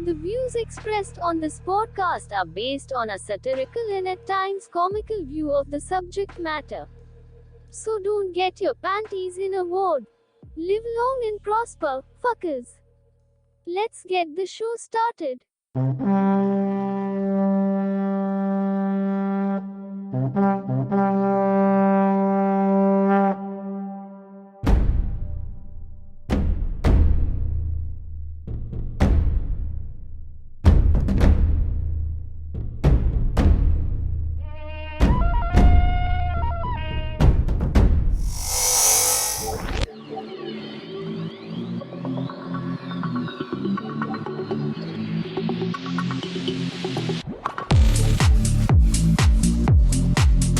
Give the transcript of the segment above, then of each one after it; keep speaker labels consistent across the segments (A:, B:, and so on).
A: The views expressed on this podcast are based on a satirical and at times comical view of the subject matter. So don't get your panties in a wad. Live long and prosper, fuckers. Let's get the show started.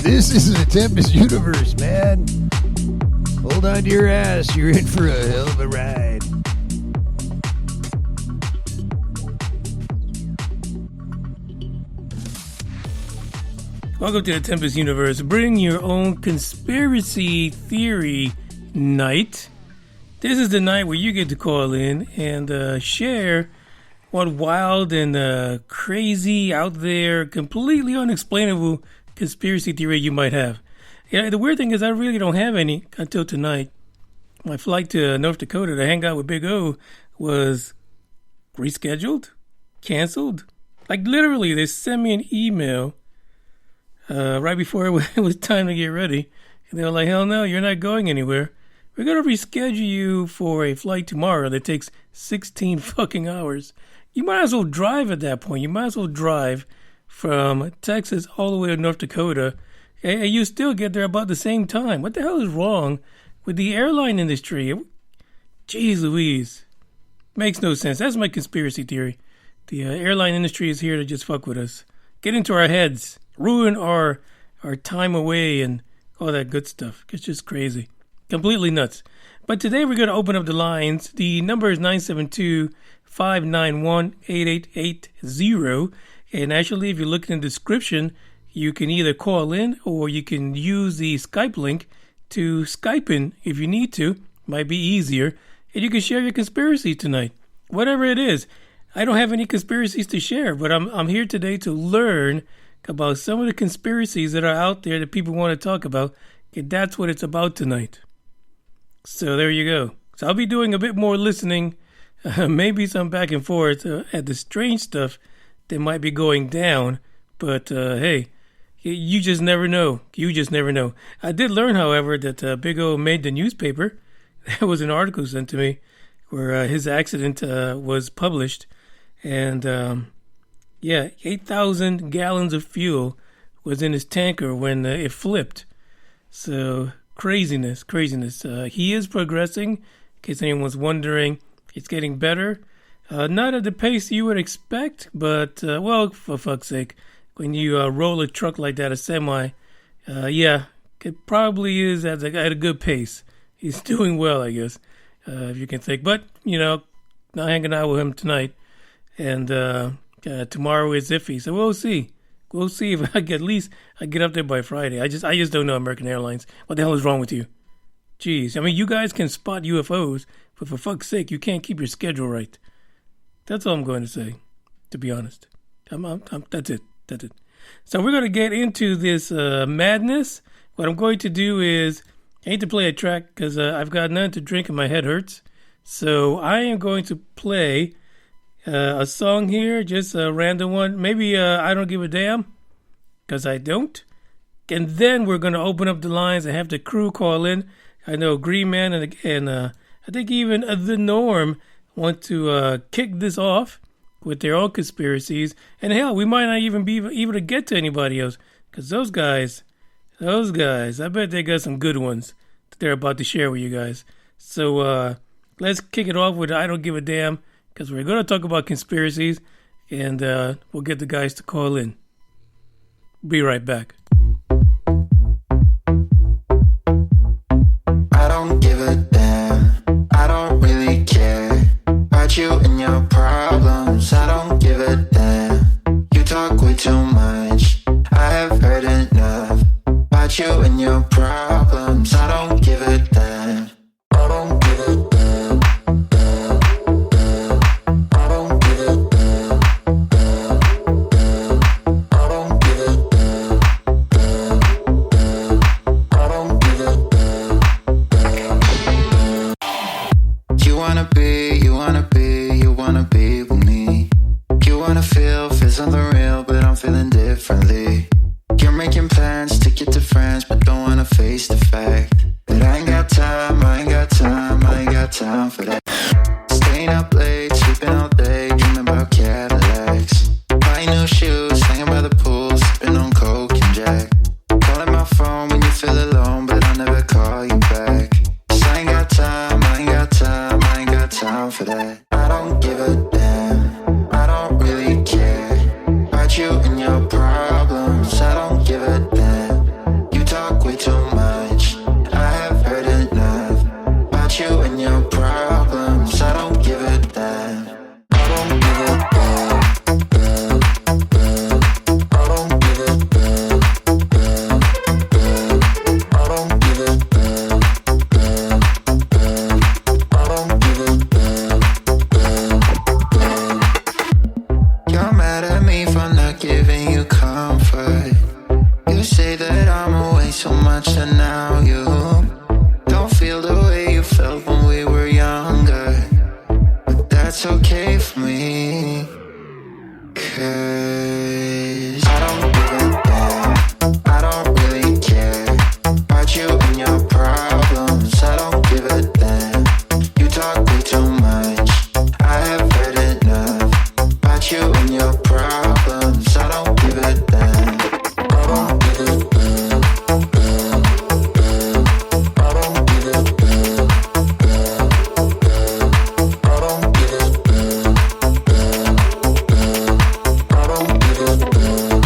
B: This isn't a Tempest universe, man. Hold on to your ass. You're in for a hell of a ride.
C: Welcome to the Tempest universe. Bring your own conspiracy theory night. This is the night where you get to call in and share what wild and crazy, out there, completely unexplainable conspiracy theory you might have. Yeah, the weird thing is I really don't have any until tonight. My flight to North Dakota to hang out with Big O was rescheduled, canceled. Like literally, they sent me an email right before it was time to get ready. And they were like, hell no, you're not going anywhere. We're going to reschedule you for a flight tomorrow that takes 16 fucking hours. You might as well drive at that point. You might as well drive from Texas all the way to North Dakota, and you still get there about the same time. What the hell is wrong with the airline industry? Jeez Louise. Makes no sense. That's my conspiracy theory. The airline industry is here to just fuck with us. Get into our heads. Ruin our time away and all that good stuff. It's just crazy. Completely nuts. But today we're going to open up the lines. The number is 972-591-8880. And actually, if you look in the description, you can either call in or you can use the Skype link to Skype in if you need to. Might be easier. And you can share your conspiracy tonight. Whatever it is. I don't have any conspiracies to share, but I'm here today to learn about some of the conspiracies that are out there that people want to talk about. And that's what it's about tonight. So there you go. So I'll be doing a bit more listening, maybe some back and forth at the strange stuff that might be going down, but hey, you just never know. You just never know. I did learn, however, that Big O made the newspaper. There was an article sent to me where his accident was published, and 8,000 gallons of fuel was in his tanker when it flipped. So craziness. He is progressing. In case anyone's wondering, it's getting better. Not at the pace you would expect, but, well, for fuck's sake, when you roll a truck like that, a semi, it probably is at a good pace. He's doing well, I guess, if you can think. But, not hanging out with him tonight, and tomorrow is iffy, so we'll see. We'll see if I get up there by Friday. I just don't know American Airlines. What the hell is wrong with you? Jeez, I mean, you guys can spot UFOs, but for fuck's sake, you can't keep your schedule right. That's all I'm going to say, to be honest. That's it. So we're going to get into this madness. What I'm going to do is, I hate to play a track because I've got nothing to drink and my head hurts. So I am going to play a song here, just a random one. Maybe I Don't Give a Damn, because I don't. And then we're going to open up the lines and have the crew call in. I know Green Man and I think even The Norm want to kick this off with their own conspiracies. And hell, we might not even be able to get to anybody else. Because those guys, I bet they got some good ones that they're about to share with you guys. So let's kick it off with I Don't Give a Damn. Because we're going to talk about conspiracies. And we'll get the guys to call in. Be right back.
D: I don't give a damn. I don't really care about you and your problems. I don't give a damn. You talk way too much. I have heard enough about you and your problems. I don't give a damn. I don't give a damn. I don't give a damn. You wanna be, you wanna be, you wanna be with me. You wanna feel something real, but I'm feeling differently. You're making plans to get to friends, but don't wanna face the fact that I ain't got time, I ain't got time, I ain't got time for that. Staying up late, sleeping all day, dreaming about Cadillacs. Buying new shoes, hanging by the pool, sipping on Coke and Jack. Calling my phone when you feel alone, but I'll never call you back. 'Cause I ain't got time, I ain't got time, I ain't got time for that. I don't give a damn, I don't really care about you and your problems. I don't give a damn, you talk way too much. I have heard enough about you and your problems. I don't give a damn, I don't give a damn, damn, damn. I don't give a damn, damn, damn. I don't give a damn, damn, damn. I don't give a damn, damn, damn. You're mad at me for not giving you comfort. You say that I'm away so much and now you don't feel the way you felt when we were younger. But that's okay for me, 'cause I don't give a damn, I don't really care about you and your problems. I don't give a damn, you talk way too much. I have heard enough about you and your problems. I don't give a damn, I don't give a damn, damn, damn. I don't give a damn, damn, damn. I don't give a damn, damn, damn. I don't give a damn, I don't give a damn,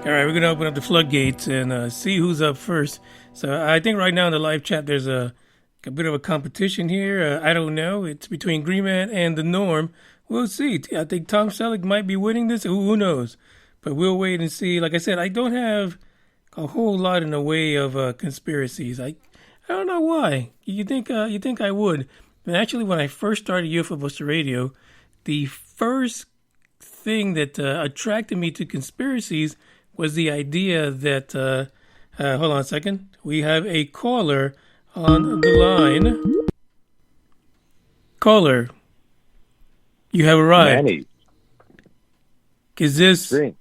C: All right, we're going to open up the floodgates and see who's up first. So I think right now in the live chat, there's a bit of a competition here. I don't know. It's between Green Man and the Norm. We'll see. I think Tom Selleck might be winning this. Who knows? But we'll wait and see. Like I said, I don't have a whole lot in the way of conspiracies. I don't know why. You think I would? And actually, when I first started UFO Buster Radio, the first thing that attracted me to conspiracies was the idea that hold on a second, we have a caller on the line. Caller, you have arrived.
E: Manny.
C: Is this
E: Green.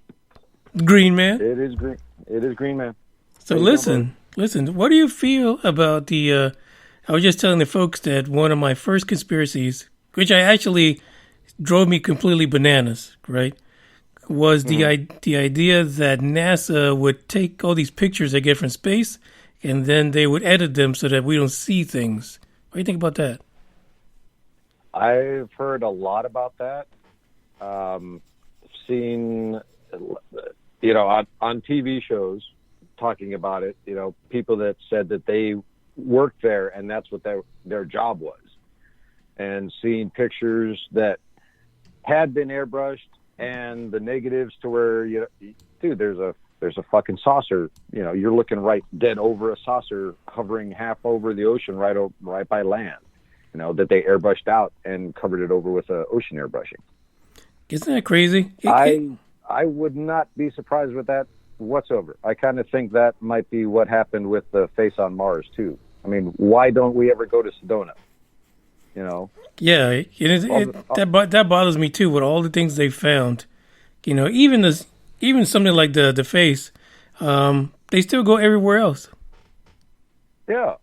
C: Green Man?
E: It is green. It is Green Man.
C: So listen. What do you feel about the? I was just telling the folks that one of my first conspiracies, which I actually drove me completely bananas, right, was the idea that NASA would take all these pictures they get from space and then they would edit them so that we don't see things. What do you think about that?
E: I've heard a lot about that. Seen, on TV shows talking about it, people that said that they worked there and that's what their job was. And seeing pictures that had been airbrushed and the negatives to where, dude, there's a fucking saucer, you're looking right dead over a saucer hovering half over the ocean right by land, that they airbrushed out and covered it over with ocean airbrushing.
C: Isn't that crazy?
E: I would not be surprised with that whatsoever. I kind of think that might be what happened with the face on Mars too. I mean, why don't we ever go to Sedona?
C: Yeah, that bothers me too. With all the things they found, even something like the face, they still go everywhere else.
E: Yeah,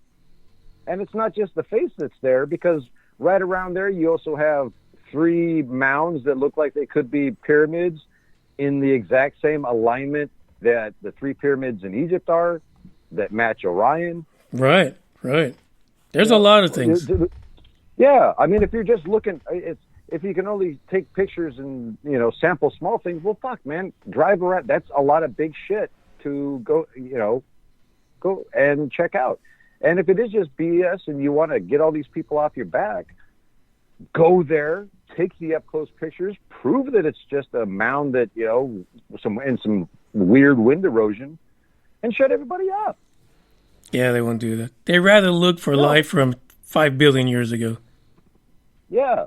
E: and it's not just the face that's there, because right around there you also have 3 mounds that look like they could be pyramids in the exact same alignment that the 3 pyramids in Egypt are, that match Orion. Right.
C: There's a lot of things.
E: Yeah, I mean, if you're just looking, if you can only take pictures and, sample small things, well, fuck, man, drive around. That's a lot of big shit to go, go and check out. And if it is just BS and you want to get all these people off your back, go there, take the up close pictures, prove that it's just a mound that, some weird wind erosion, and shut everybody up.
C: Yeah, they won't do that. They'd rather look for life from 5 billion years ago.
E: Yeah.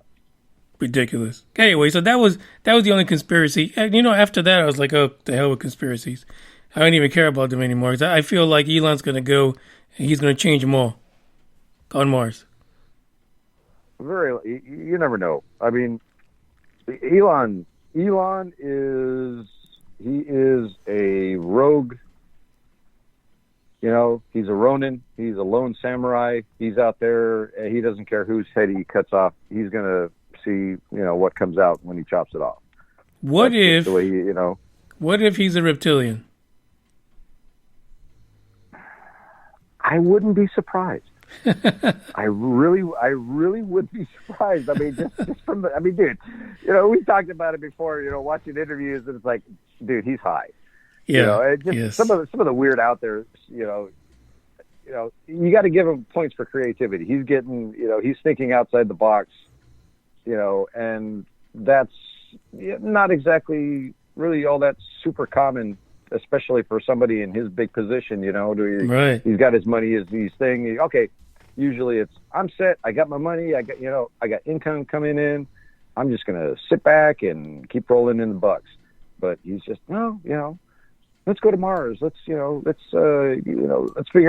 C: Ridiculous. Anyway, so that was the only conspiracy. And, after that, I was like, oh, the hell with conspiracies. I don't even care about them anymore. I feel like Elon's going to go and he's going to change them all on Mars.
E: You never know. I mean, Elon is a rogue. He's a Ronin. He's a lone samurai. He's out there. He doesn't care whose head he cuts off. He's going to see, what comes out when he chops it off.
C: What if he's a reptilian?
E: I wouldn't be surprised. I really would be surprised. I mean, just from dude, we talked about it before, watching interviews, and it's like, dude, he's high.
C: Yeah.
E: Yes. Some of the weird out there, you got to give him points for creativity. He's getting, he's thinking outside the box, and that's not exactly really all that super common, especially for somebody in his big position,
C: Right.
E: He's got his money, his thing. Okay. Usually it's, I'm set. I got my money. I got income coming in. I'm just going to sit back and keep rolling in the bucks. But he's just, no, let's go to Mars. Let's figure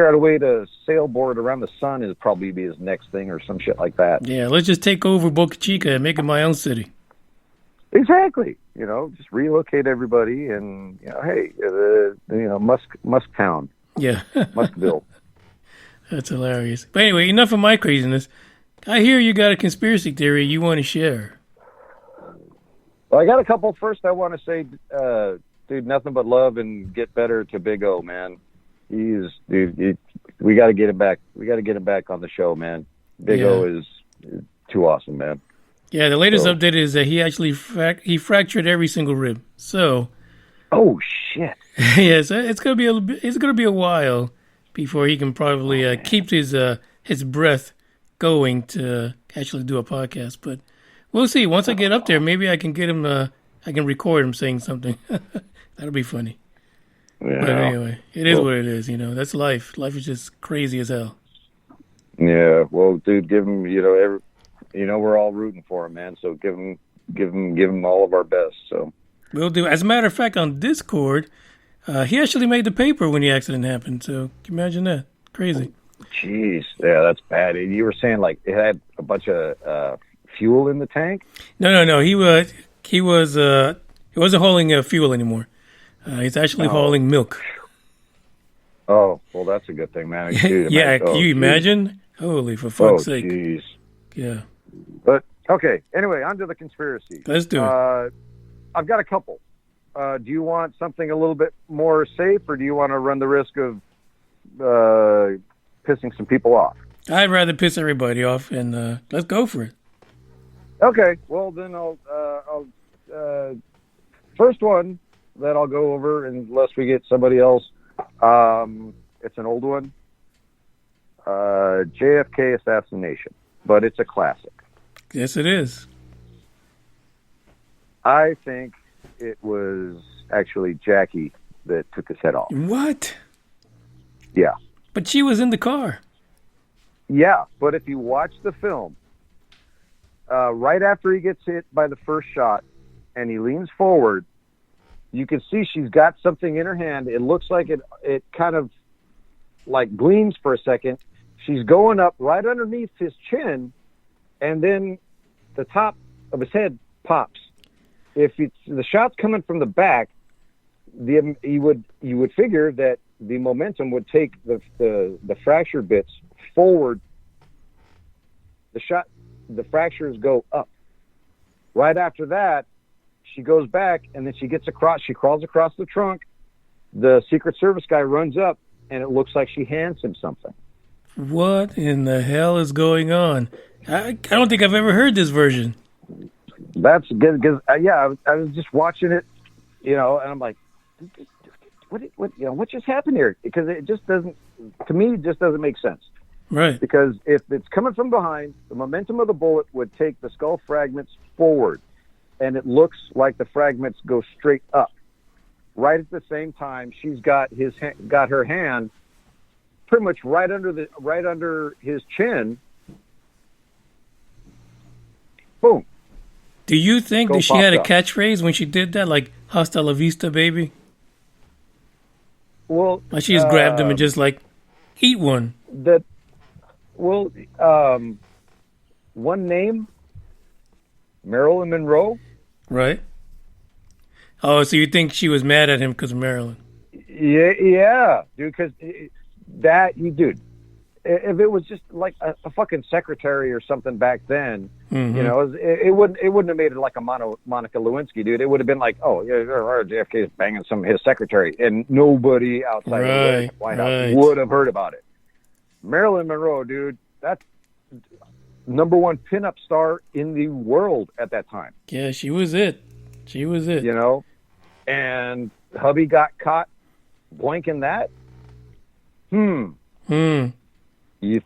E: out a way to sailboard around the sun is probably be his next thing or some shit like that.
C: Yeah. Let's just take over Boca Chica and make it my own city.
E: Exactly. Just relocate everybody and, hey, Musk Town.
C: Yeah.
E: Muskville.
C: That's hilarious. But anyway, enough of my craziness. I hear you got a conspiracy theory you want to share.
E: Well, I got a couple. First, I want to say, dude, nothing but love and get better to Big O, man. We got to get him back. We got to get him back on the show, man. Big O is too awesome, man.
C: Yeah, the latest update is that he actually he fractured every single rib. So,
E: oh shit.
C: Yeah, so it's gonna be a while before he can probably keep his breath going to actually do a podcast. But we'll see. Once I get up there, maybe I can get him. I can record him saying something. That'll be funny. Yeah. But anyway, it is what it is. That's life. Life is just crazy as hell.
E: Yeah. Well, dude, give him. We're all rooting for him, man. So give him all of our best. So
C: we'll do. As a matter of fact, on Discord, he actually made the paper when the accident happened. So can you imagine that? Crazy.
E: Jeez, yeah, that's bad. You were saying like it had a bunch of fuel in the tank.
C: No. He wasn't hauling fuel anymore. He's actually hauling milk.
E: Oh, well, that's a good thing, man. Dude,
C: yeah, can you imagine? Holy, for fuck's sake.
E: Jeez.
C: Yeah.
E: But, okay, anyway, on to the conspiracy.
C: Let's do it.
E: I've got a couple. Do you want something a little bit more safe, or do you want to run the risk of pissing some people off?
C: I'd rather piss everybody off, and let's go for it.
E: Okay, well, then I'll first one that I'll go over, unless we get somebody else, it's an old one. JFK assassination, but it's a classic.
C: Yes, it is.
E: I think it was actually Jackie that took his head off.
C: What?
E: Yeah.
C: But she was in the car.
E: Yeah, but if you watch the film, right after he gets hit by the first shot and he leans forward, you can see she's got something in her hand. It looks like it kind of like gleams for a second. She's going up right underneath his chin, and then the top of his head pops. If the shot's coming from the back, you would figure that the momentum would take the fracture bits forward. The fractures go up. Right after that, she goes back, and then she crawls across the trunk. The Secret Service guy runs up, and it looks like she hands him something.
C: What in the hell is going on? I don't think I've ever heard this version.
E: That's good, because, I was just watching it, and I'm like, what just happened here? Because it just doesn't, to me, it just doesn't make sense.
C: Right.
E: Because if it's coming from behind, the momentum of the bullet would take the skull fragments forward, and it looks like the fragments go straight up. Right at the same time, she's got her hand pretty much right under his chin. Boom.
C: Do you think
E: Skull
C: that she had a
E: popped up.
C: catchphrase when she did that, like "Hasta la vista, baby"?
E: Well,
C: Like she just grabbed him and just like eat one.
E: One name, Marilyn Monroe.
C: Right. Oh, so you think she was mad at him because of Marilyn?
E: Yeah, dude. Because dude, if it was just like a fucking secretary or something back then,
C: Mm-hmm.
E: you know, it wouldn't have made it like a Monica Lewinsky, dude. It would have been like, oh, yeah, JFK is banging his secretary, and nobody outside of the White House would have heard about it. Marilyn Monroe, dude, that's #1 pinup star in the world at that time.
C: Yeah, she was it. She was it.
E: You know, and hubby got caught blanking that. You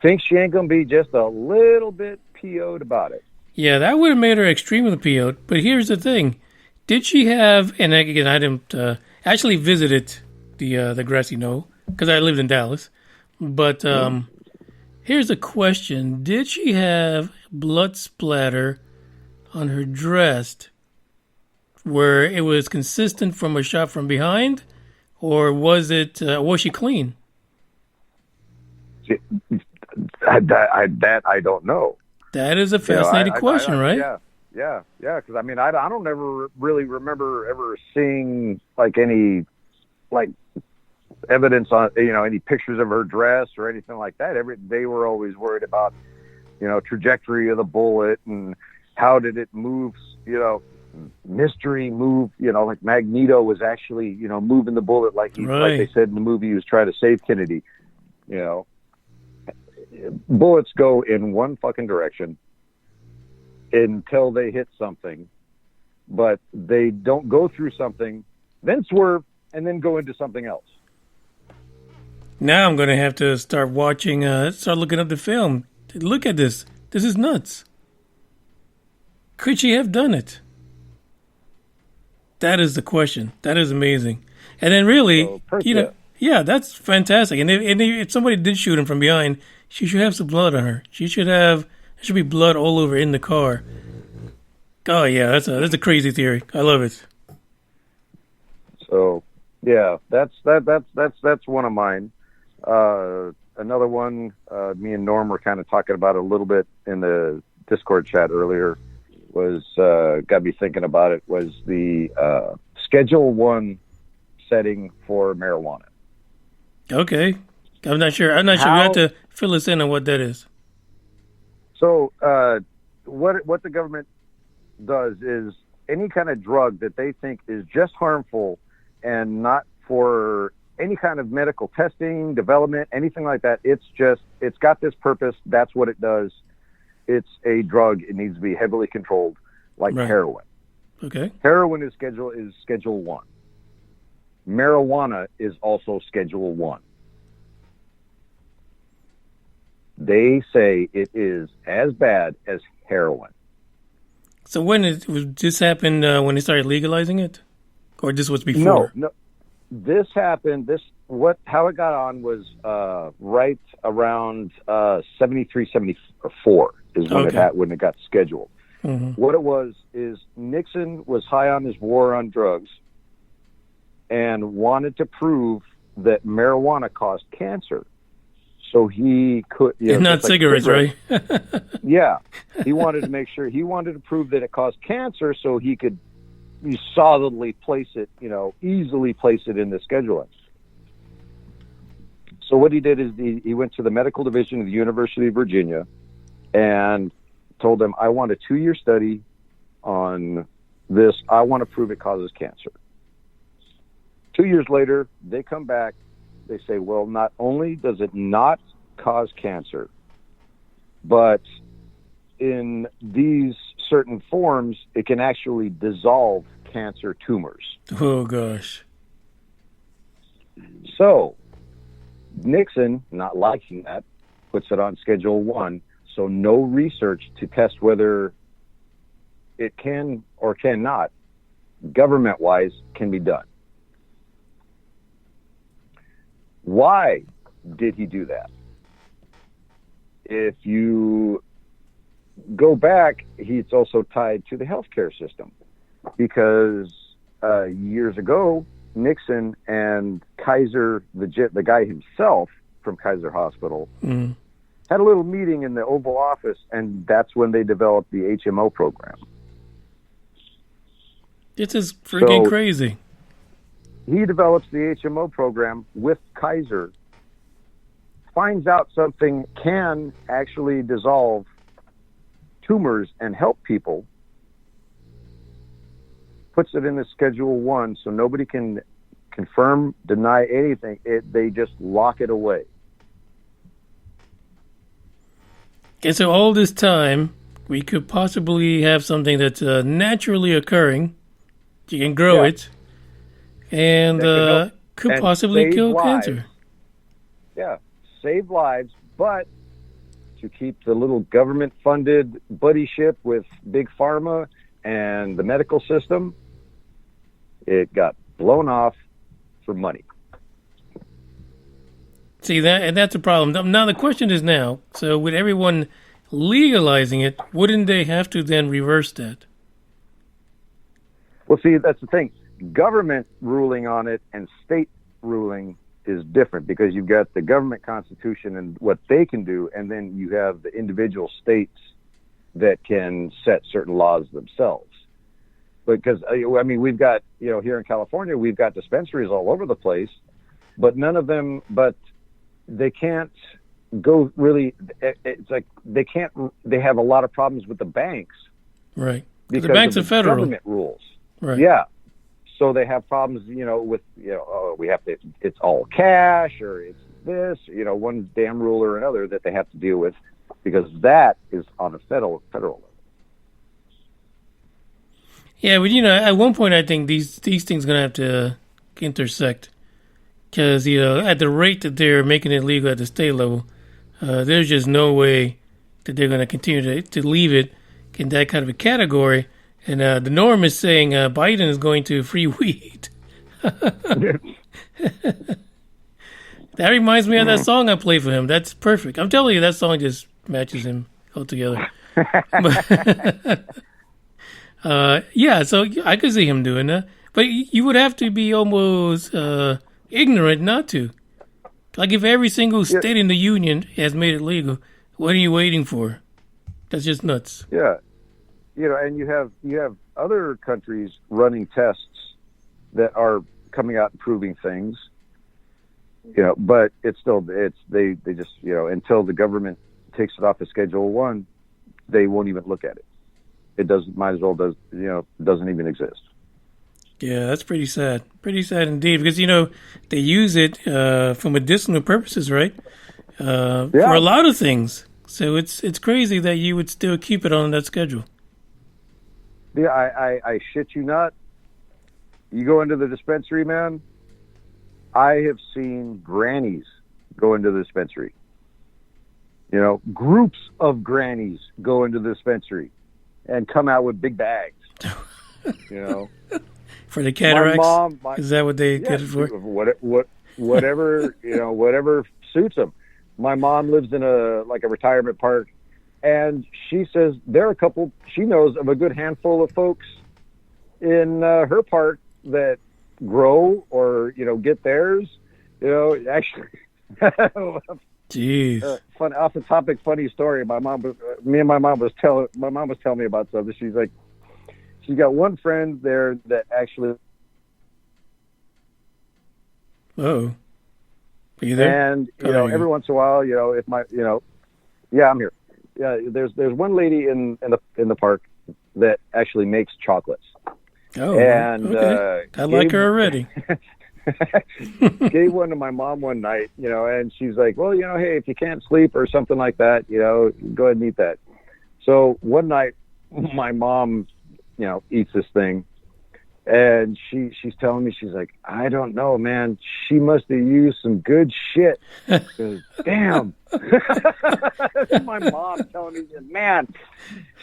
E: think she ain't gonna be just a little bit PO'd about it?
C: Yeah, that would have made her extremely PO'd. But here's the thing: did she have? And again, I didn't actually visited the grassy knoll because I lived in Dallas. But here's a question: did she have blood splatter on her dress where it was consistent from a shot from behind, or was she clean?
E: That I don't know.
C: That is a fascinating question, right?
E: Yeah. Because I mean, I don't ever really remember ever seeing like any like evidence on any pictures of her dress or anything like that. They were always worried about trajectory of the bullet and how did it move. Mystery move. Like Magneto was actually moving the bullet like they said in the movie he was trying to save Kennedy. Bullets go in one fucking direction until they hit something, but they don't go through something, then swerve, and then go into something else.
C: Now I'm going to have to start looking up the film. Look at this. This is nuts. Could she have done it? That is the question. That is amazing. And then really, yeah, that's fantastic. And if somebody did shoot him from behind, she should have some blood on her. There should be blood all over in the car. Oh yeah, that's a crazy theory. I love it.
E: So yeah, that's one of mine. Another one, me and Norm were kind of talking about a little bit in the Discord chat earlier. Was got me thinking about it. Was the Schedule 1 setting for marijuana?
C: Okay. I'm not sure. You have to fill us in on what that is.
E: So, what the government does is any kind of drug that they think is just harmful and not for any kind of medical testing, development, anything like that. It's got this purpose. That's what it does. It's a drug. It needs to be heavily controlled, like heroin.
C: Okay.
E: Heroin is Schedule 1. Marijuana is also Schedule 1. They say it is as bad as heroin.
C: So when this happened? When they started legalizing it, or this was before?
E: No. This happened. How it got on was right around 73, 74 is when it got scheduled. Mm-hmm. What it was is Nixon was high on his war on drugs and wanted to prove that marijuana caused cancer. So he could,
C: not cigarettes, right?
E: Yeah, he wanted to prove that it caused cancer, so he could solidly place it, easily place it in the scheduling. So what he did is he went to the medical division of the University of Virginia and told them, I want a 2-year study on this. I want to prove it causes cancer. 2 years later, they come back. They say, well, not only does it not cause cancer, but in these certain forms, it can actually dissolve cancer tumors.
C: Oh, gosh.
E: So Nixon, not liking that, puts it on Schedule 1, so no research to test whether it can or cannot, government-wise, can be done. Why did he do that? If you go back, he's also tied to the healthcare system, because years ago, Nixon and Kaiser, the guy himself from Kaiser Hospital, had a little meeting in the Oval Office, and that's when they developed the HMO program.
C: This is freaking crazy.
E: He develops the HMO program with Kaiser, finds out something can actually dissolve tumors and help people, puts it in the Schedule 1 so nobody can confirm, deny anything. They just lock it away.
C: Okay, so all this time, we could possibly have something that's naturally occurring. You can grow it, and could
E: and
C: possibly kill
E: lives.
C: cancer.
E: Yeah, save lives, but to keep the little government-funded buddyship with Big Pharma and the medical system, it got blown off for money.
C: See, that's a problem. Now, the question is now, so with everyone legalizing it, wouldn't they have to then reverse that?
E: Well, see, that's the thing. Government ruling on it and state ruling is different, because you've got the government constitution and what they can do, and then you have the individual states that can set certain laws themselves. Because, I mean, we've got, here in California, we've got dispensaries all over the place, but none of them, they can't go really, it's like they have a lot of problems with the banks.
C: Right.
E: Because
C: the banks
E: of
C: are federal.
E: Government rules.
C: Right.
E: Yeah. So they have problems, with, we have to, it's all cash, or it's this, one damn rule or another that they have to deal with, because that is on a federal level.
C: Yeah, but at one point I think these things are going to have to intersect, because at the rate that they're making it legal at the state level, there's just no way that they're going to continue to leave it in that kind of a category. And the norm is saying Biden is going to free weed. That reminds me of that song I played for him. That's perfect. I'm telling you, that song just matches him altogether. Yeah, so I could see him doing that. But you would have to be almost ignorant not to. Like, if every single state in the union has made it legal, what are you waiting for? That's just nuts.
E: Yeah. And you have other countries running tests that are coming out and proving things, but they just, until the government takes it off of Schedule 1, they won't even look at it. It doesn't even exist.
C: Yeah, that's pretty sad. Pretty sad indeed, because, they use it for medicinal purposes, right? For a lot of things. So it's crazy that you would still keep it on that schedule.
E: Yeah, I shit you not. You go into the dispensary, man, I have seen grannies go into the dispensary. Groups of grannies go into the dispensary and come out with big bags.
C: For the cataracts?
E: My mom,
C: is that what they get it for?
E: Whatever, whatever suits them. My mom lives in a retirement park, and she says she knows of a good handful of folks in her park that grow or, get theirs. Actually,
C: jeez.
E: Off the topic, funny story. My mom was telling me about something. She's like, she's got one friend there that actually.
C: Oh. Are you there?
E: And every once in a while, if my, yeah, I'm here. Yeah, there's one lady in the park that actually makes chocolates.
C: Oh,
E: and
C: okay. I like her already.
E: Gave one to my mom one night, and she's like, well, hey, if you can't sleep or something like that, go ahead and eat that. So one night, my mom, eats this thing, And she's telling me, she's like, I don't know, man. She must have used some good shit. 'Cause, damn. My mom telling me, man,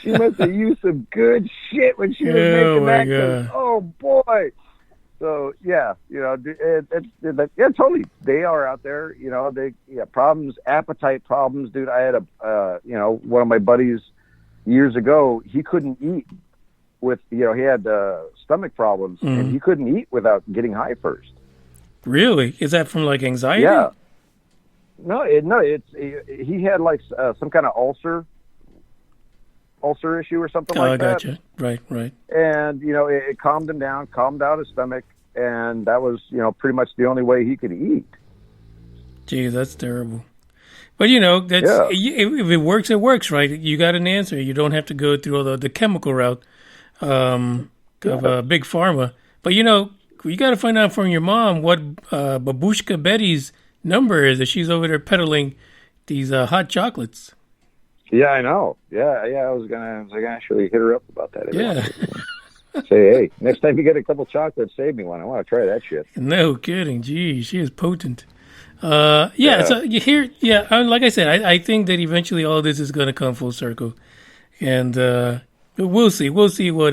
E: she must have used some good shit when she was making that.
C: God.
E: Oh boy. So yeah, totally. They are out there. Problems, appetite problems, dude. I had one of my buddies years ago. He couldn't eat. He had stomach problems, and he couldn't eat without getting high first.
C: Really? Is that from like anxiety?
E: Yeah. He had like some kind of ulcer issue or something like that.
C: Oh, I gotcha. Right.
E: And it calmed him down, calmed out his stomach, and that was pretty much the only way he could eat.
C: Gee, that's terrible. But that's if it works, it works, right? You got an answer. You don't have to go through all the chemical route. Of big pharma, but you got to find out from your mom what Babushka Betty's number is. If she's over there peddling these hot chocolates.
E: Yeah, I know. Yeah. I was gonna actually hit her up about that.
C: Yeah.
E: Say, hey, next time you get a couple chocolates, save me one. I want to try that shit.
C: No kidding. Gee, she is potent. So you hear. Yeah, like I said, I think that eventually all this is going to come full circle, and. We'll see. We'll see what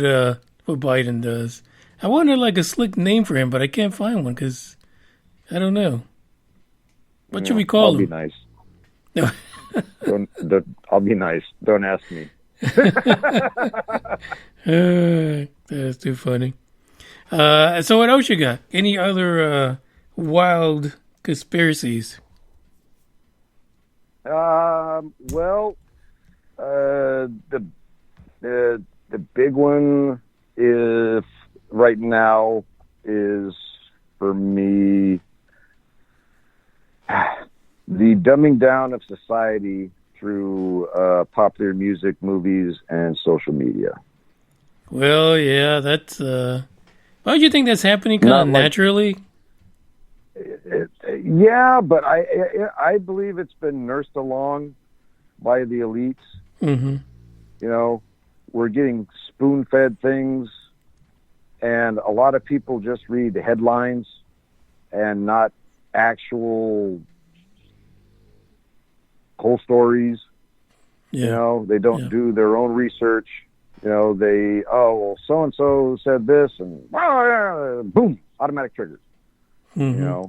C: Biden does. I wanted like a slick name for him, but I can't find one because I don't know. What should we call him?
E: I'll be nice. No. I'll be nice. Don't ask me.
C: That's too funny. So what else you got? Any other wild conspiracies?
E: The big one is right now is for me the dumbing down of society through popular music, movies, and social media.
C: Well, yeah, that's. Why do you think that's happening kind of naturally?
E: Yeah, but I believe it's been nursed along by the elites.
C: Mm-hmm.
E: We're getting spoon-fed things, and a lot of people just read the headlines and not actual whole stories.
C: Yeah.
E: They don't do their own research. So-and-so said this, and boom, automatic triggers.
C: Mm-hmm.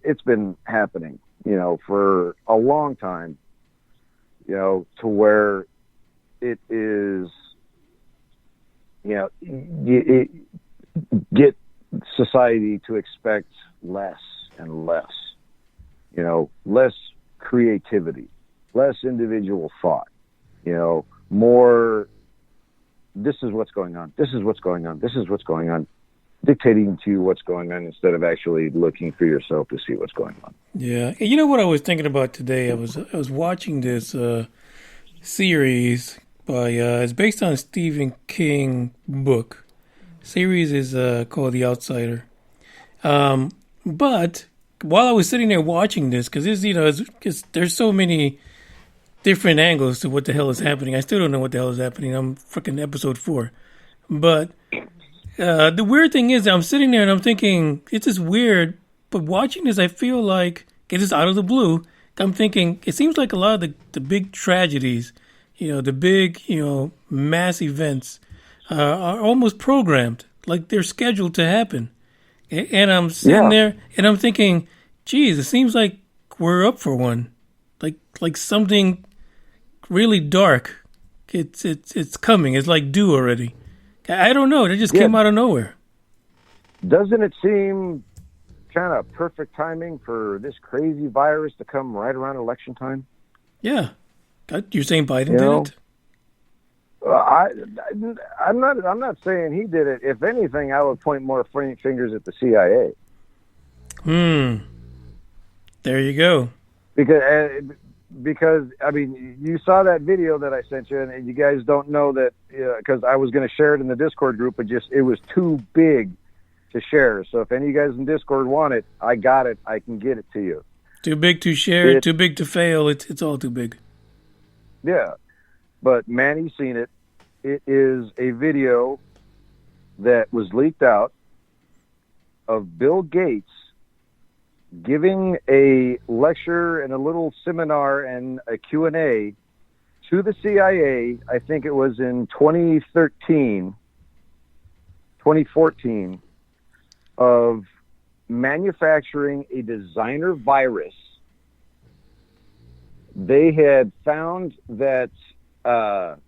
E: It's been happening, for a long time. To where it is, get society to expect less and less, less creativity, less individual thought, more, this is what's going on, this is what's going on, this is what's going on, dictating to you what's going on instead of actually looking for yourself to see what's going on.
C: Yeah. You know what I was thinking about today? I was watching this series by it's based on a Stephen King book. Series is called The Outsider. But while I was sitting there watching this, because there's so many different angles to what the hell is happening. I still don't know what the hell is happening. I'm freaking episode 4. But the weird thing is, I'm sitting there and I'm thinking, it's just weird. But watching this, I feel like, it is out of the blue. I'm thinking, it seems like a lot of the big tragedies, the big, mass events are almost programmed. Like they're scheduled to happen. And I'm sitting there and I'm thinking, geez, it seems like we're up for one. Like something really dark. It's coming. It's like due already. I don't know. It just came out of nowhere.
E: Doesn't it seem kind of perfect timing for this crazy virus to come right around election time?
C: Yeah. You're saying Biden did
E: it? I'm not saying he did it. If anything, I would point more fingers at the CIA.
C: There you go.
E: Because I mean, you saw that video that I sent you, and you guys don't know that because I was going to share it in the Discord group, but it was too big to share. So if any of you guys in Discord want it, I got it. I can get it to you.
C: Too big to share, too big to fail. It's all too big.
E: Yeah, but Manny's seen it, it is a video that was leaked out of Bill Gates giving a lecture and a little seminar and a Q&A to the CIA. I think it was in 2014, of manufacturing a designer virus. They had found that a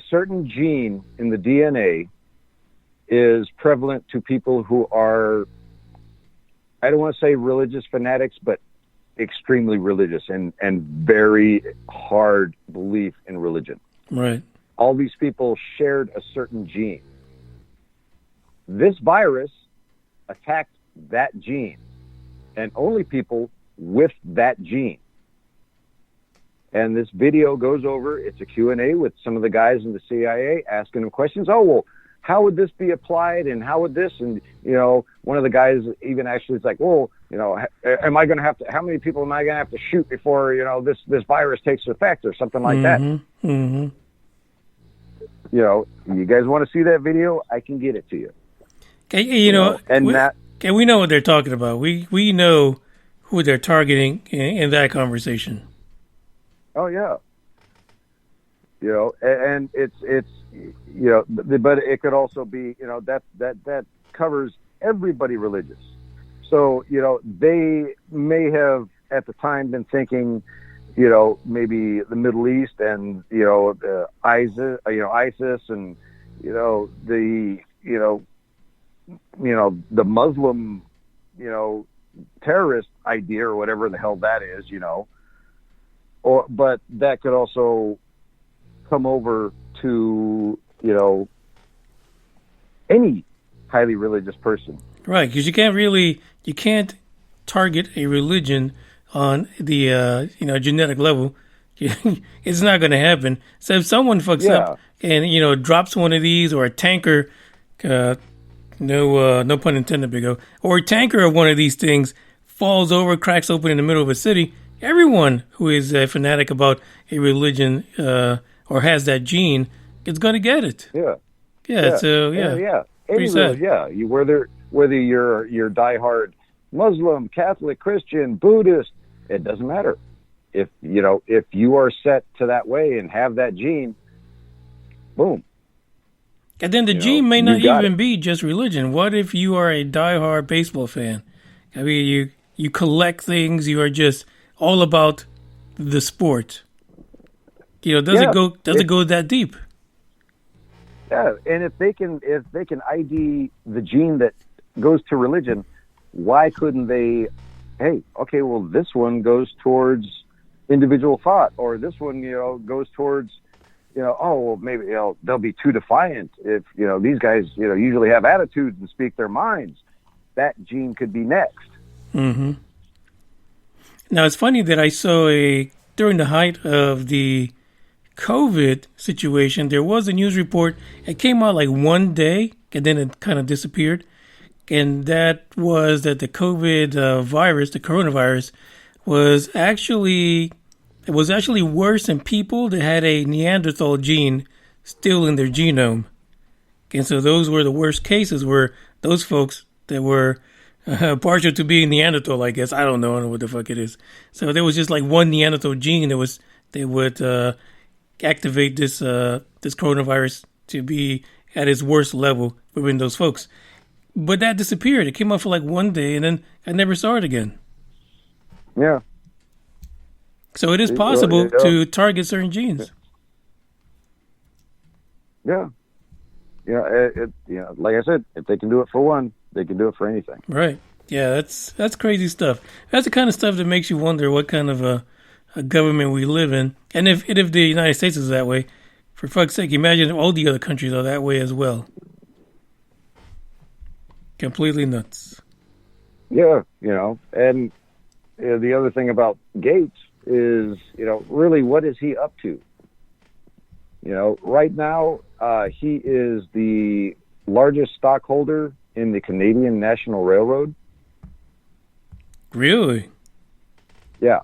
E: certain gene in the DNA is prevalent to people who are, I don't want to say religious fanatics, but extremely religious and very hard belief in religion.
C: Right.
E: All these people shared a certain gene. This virus attacked that gene, and only people with that gene. And this video goes over, it's a Q&A with some of the guys in the CIA asking them questions. Oh, well, how would this be applied, and how would this, and, you know, one of the guys even actually is like, well, you know, am I going to have to, how many people am I going to have to shoot before, you know, this virus takes effect or something like that?
C: Mm-hmm.
E: You know, you guys want to see that video? I can get it to you.
C: Okay, you know,
E: and
C: we know what they're talking about. We know who they're targeting in that conversation.
E: Oh yeah. You know, and it's you know, but it could also be, you know, that covers everybody religious. So, you know, they may have at the time been thinking, you know, maybe the Middle East and, you know, ISIS and, you know, the Muslim, you know, terrorist idea or whatever the hell that is, you know, but that could also come over to, you know, any highly religious person.
C: Right, because you can't target a religion on the, genetic level. It's not going to happen. So if someone fucks up and, you know, drops one of these, or a tanker, no pun intended, Big O, or a tanker of one of these things falls over, cracks open in the middle of a city, everyone who is a fanatic about a religion or has that gene is going to get it.
E: Yeah.
C: So
E: Any religion, you whether you're diehard Muslim, Catholic, Christian, Buddhist, it doesn't matter. If you are set to that way and have that gene, boom.
C: And then the gene may not even be just religion. What if you are a diehard baseball fan? I mean, you collect things. You are just all about the sport. You know, does it go that deep?
E: Yeah, and if they can ID the gene that goes to religion, why couldn't they? Hey, okay, well, this one goes towards individual thought, or this one, you know, goes towards, you know, oh, well, maybe, you know, they'll be too defiant if, you know, these guys, you know, usually have attitudes and speak their minds. That gene could be next.
C: Mm-hmm. Now, it's funny that I saw during the height of the COVID situation, there was a news report. It came out like one day, and then it kind of disappeared. And that was that the COVID virus, the coronavirus, was actually worse in people that had a Neanderthal gene still in their genome. And so those were the worst cases, were those folks that were partial to being Neanderthal, I guess. I don't know what the fuck it is. So there was just like one Neanderthal gene that would activate this coronavirus to be at its worst level within those folks. But that disappeared. It came up for like one day, and then I never saw it again.
E: Yeah.
C: So it is possible to target certain genes.
E: Yeah. Yeah. Like I said, if they can do it for one, they can do it for anything.
C: Right. Yeah, that's crazy stuff. That's the kind of stuff that makes you wonder what kind of a government we live in. And if the United States is that way, for fuck's sake, imagine if all the other countries are that way as well. Completely nuts.
E: Yeah, you know, and the other thing about Gates is, you know, really, what is he up to? You know, right now, he is the largest stockholder in the Canadian National Railroad.
C: Really?
E: Yeah.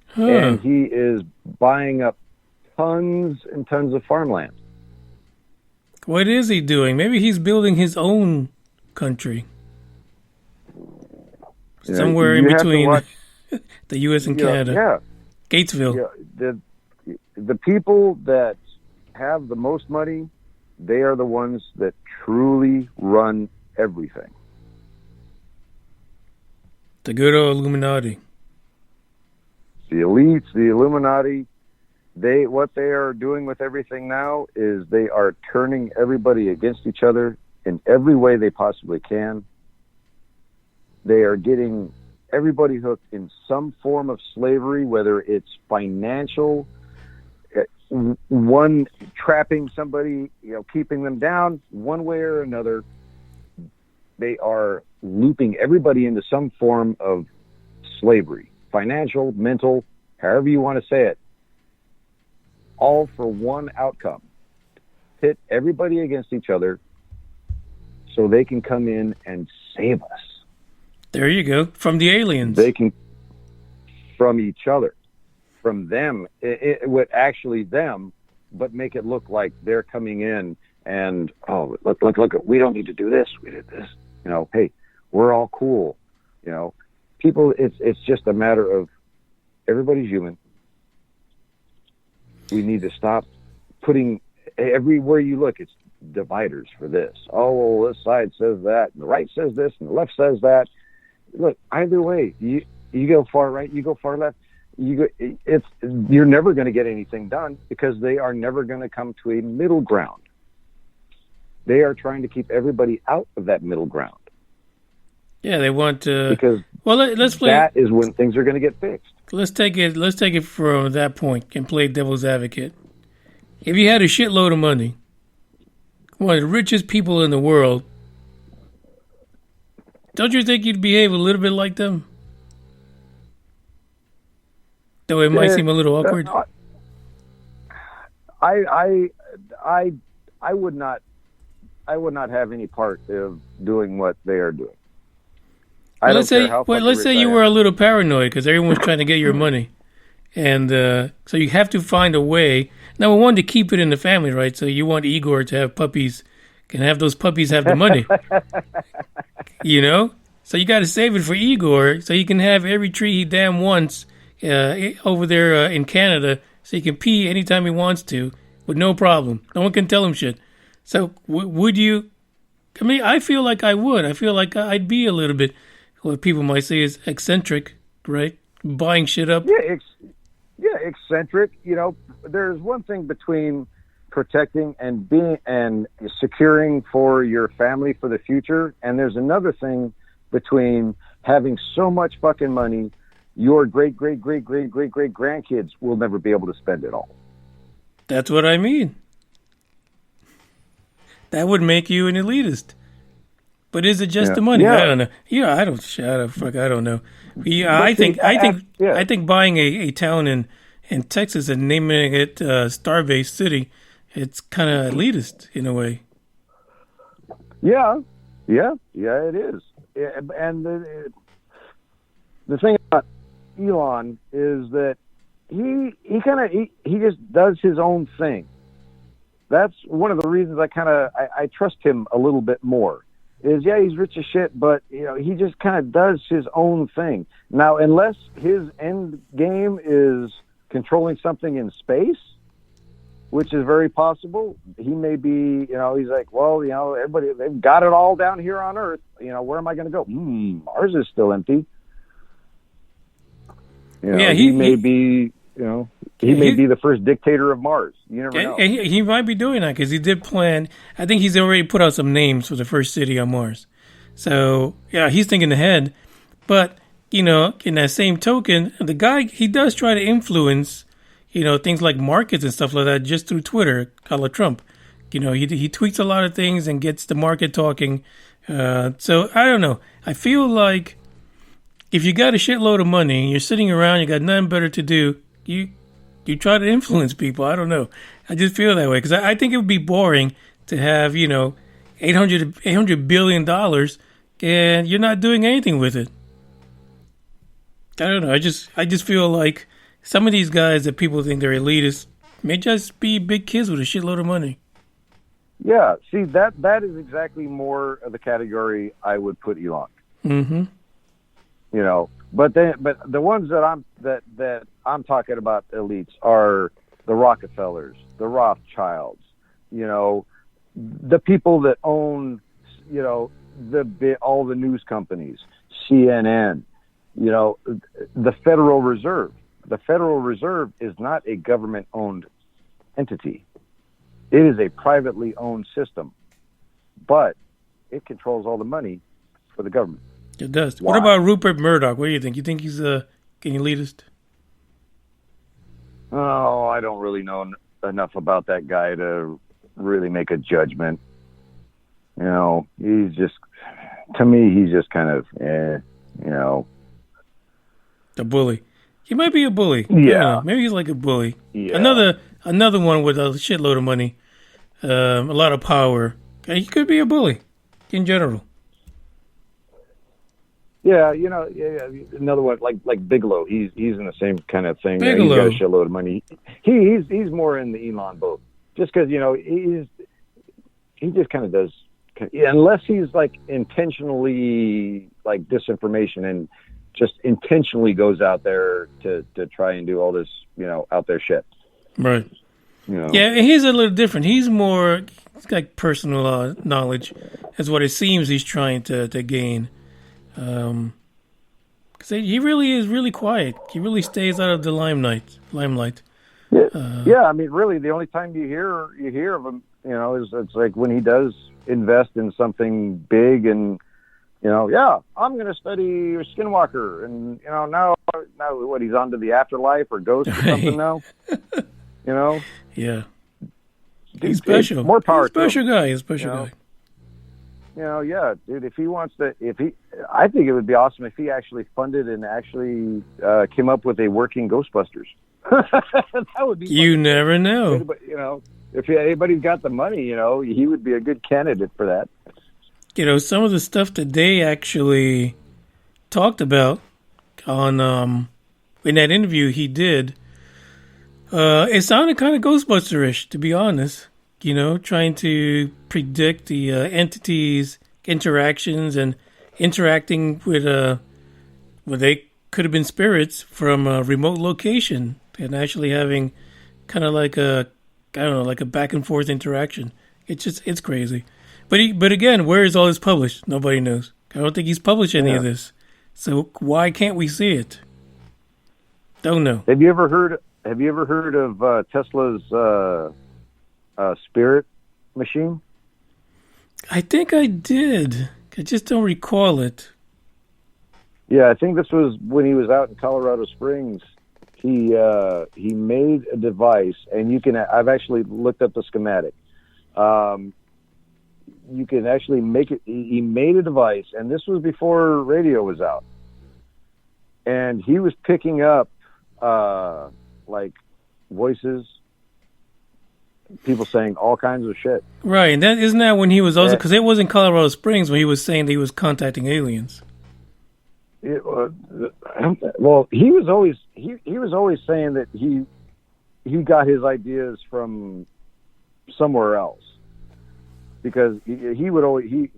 C: Huh.
E: And he is buying up tons and tons of farmland.
C: What is he doing? Maybe he's building his own country.
E: You know,
C: Somewhere
E: you
C: in
E: have to
C: between
E: watch-
C: the U.S. and Canada.
E: Yeah.
C: Gatesville.
E: Yeah, the people that have the most money, they are the ones that truly run everything.
C: The good old Illuminati.
E: The elites, the Illuminati, what they are doing with everything now is they are turning everybody against each other in every way they possibly can. They are getting everybody hooked in some form of slavery, whether it's financial, one trapping somebody, keeping them down one way or another. They are looping everybody into some form of slavery, financial, mental, however you want to say it, all for one outcome: pit everybody against each other so they can come in and save us.
C: There you go. From the aliens.
E: They can, from each other, from them, it actually them, but make it look like they're coming in and, oh, look, we don't need to do this. We did this. Hey, we're all cool. People, it's just a matter of everybody's human. We need to stop putting, everywhere you look, it's dividers for this. Oh, well, this side says that, and the right says this, and the left says that. Look, either way, you go far right, you go far left. You're never going to get anything done because they are never going to come to a middle ground. They are trying to keep everybody out of that middle ground.
C: Yeah, they want to.
E: Because
C: let's play.
E: That is when things are going to get fixed.
C: Let's take it from that point and play devil's advocate. If you had a shitload of money, one of the richest people in the world, don't you think you'd behave a little bit like them? Though it might seem a little awkward.
E: I would not have any part of doing what they are doing.
C: Let's say you were a little paranoid because everyone's trying to get your money, and so you have to find a way. Number one, to keep it in the family, right? So you want Igor to have puppies, can have those puppies have the money, So you got to save it for Igor, so he can have every tree he damn wants over there in Canada, so he can pee anytime he wants to with no problem. No one can tell him shit. So would you? I mean, I feel like I would. I feel like I'd be a little bit, what people might say is eccentric, right? Buying shit up.
E: Yeah, eccentric. There's one thing between protecting and securing for your family for the future, and there's another thing between having so much fucking money, your great grandkids will never be able to spend it all.
C: That's what I mean. That would make you an elitist. But is it just the money?
E: Yeah.
C: I don't know. I don't. Shut up. Fuck. I don't know. I think buying a town in Texas and naming it Starbase City, it's kind of elitist in a way.
E: Yeah, it is. And the thing about Elon is that he just does his own thing. That's one of the reasons I trust him a little bit more. Is he's rich as shit, but he just kind of does his own thing. Now, unless his end game is controlling something in space, which is very possible, he may be, he's like, well, everybody, they've got it all down here on Earth. Where am I going to go? Mars is still empty. He may be, he may be the first dictator of Mars. You never know.
C: He might be doing that because he did plan. I think he's already put out some names for the first city on Mars. So, he's thinking ahead. But, in that same token, the guy, he does try to influence, things like markets and stuff like that just through Twitter, call Trump. He tweets a lot of things and gets the market talking. So, I don't know. I feel like if you got a shitload of money and you're sitting around, you got nothing better to do, you try to influence people. I don't know. I just feel that way because I think it would be boring to have, $800 billion and you're not doing anything with it. I don't know. I just feel like some of these guys that people think they're elitists, may just be big kids with a shitload of money.
E: Yeah, see, that is exactly more of the category I would put Elon.
C: Mm-hmm.
E: You know, but the ones that I'm talking about elites are the Rockefellers, the Rothschilds, you know, the people that own, you know, all the news companies, CNN, you know, the Federal Reserve. The Federal Reserve is not a government-owned entity. It is a privately owned system, but it controls all the money for the government.
C: It does.
E: Why?
C: What about Rupert Murdoch? What do you think? You think he's an elitist?
E: Oh, I don't really know enough about that guy to really make a judgment. You know, he's just, to me, he's just kind of, you know.
C: A bully. He might be a bully.
E: Yeah.
C: Maybe he's like a bully.
E: Yeah.
C: Another one with a shitload of money, a lot of power. He could be a bully in general.
E: Yeah, you know, another one like Bigelow. He's in the same kind of thing.
C: Bigelow.
E: He's got a shitload of money. He's more in the Elon boat, just because, you know, he just kind of does, unless he's like intentionally like disinformation and just intentionally goes out there to try and do all this, you know, out there shit.
C: Right.
E: You know?
C: Yeah, and he's a little different. He's like personal knowledge, is what it seems he's trying to gain. Because he really is really quiet. He really stays out of the limelight.
E: Yeah, I mean, really, the only time you hear of him, you know, is it's like when he does invest in something big, and you know, yeah, I'm going to study Skinwalker, and you know, now what, he's on to the afterlife or ghost or something now, you know?
C: Yeah,
E: Dude,
C: he's special.
E: More power.
C: He's a special
E: to him.
C: guy. He's a special guy.
E: You know, yeah, dude. If he wants to, I think it would be awesome if he actually funded and actually came up with a working Ghostbusters. That would be.
C: You
E: fun.
C: never know.
E: Anybody, you know, if anybody's got the money, you know, he would be a good candidate for that.
C: You know, some of the stuff that they actually talked about on in that interview he did, it sounded kind of Ghostbuster-ish, to be honest. You know, trying to predict the entities' interactions and interacting with where they could have been spirits from a remote location and actually having kind of like like a back and forth interaction. It's crazy. But again, where is all this published? Nobody knows. I don't think he's published any of this. So why can't we see it? Don't know.
E: Have you ever heard of Tesla's spirit machine?
C: I think I did. I just don't recall it.
E: Yeah, I think this was when he was out in Colorado Springs. He made a device, and I've actually looked up the schematic. You can actually make it. He made a device, and this was before radio was out. And he was picking up like voices, people saying all kinds of shit.
C: Right, and isn't that when he was also, because it was in Colorado Springs when he was saying that he was contacting aliens.
E: Well, he was always saying that he got his ideas from somewhere else, because he would always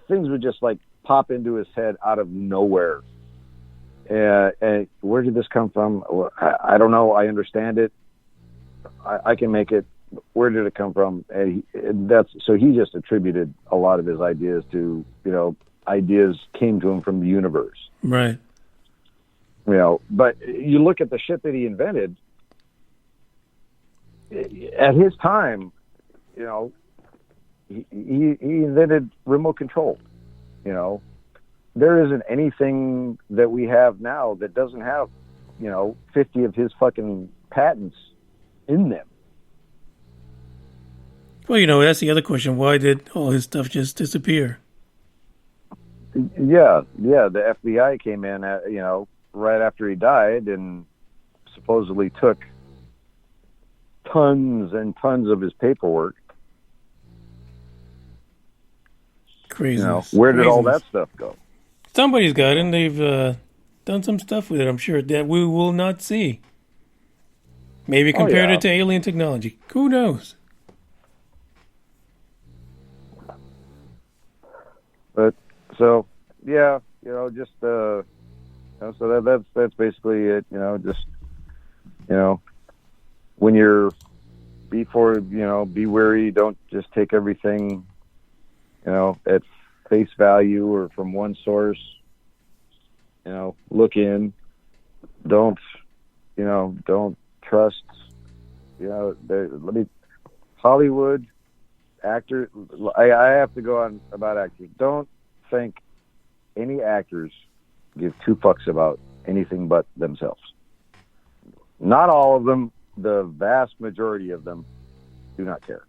E: things would just like pop into his head out of nowhere. And where did this come from? I don't know. I understand it. I can make it. Where did it come from? And so he just attributed a lot of his ideas to, you know, ideas came to him from the universe.
C: Right.
E: You know, but you look at the shit that he invented at his time, you know, he invented remote control. You know, there isn't anything that we have now that doesn't have, you know, 50 of his fucking patents in them.
C: Well, you know, that's the other question. Why did all his stuff just disappear?
E: Yeah. The FBI came in, you know, right after he died and supposedly took tons and tons of his paperwork.
C: Crazy.
E: You know, where did all that stuff go?
C: Somebody's got it, and they've done some stuff with it, I'm sure, that we will not see. Maybe compared
E: yeah.
C: it to alien technology. Who knows?
E: But so yeah, just so that's basically it. Just when you're be wary. Don't just take everything at face value or from one source. Look in. Don't trust. Hollywood actor. I have to go on about actors. Don't think any actors give two fucks about anything but themselves. Not all of them. The vast majority of them do not care.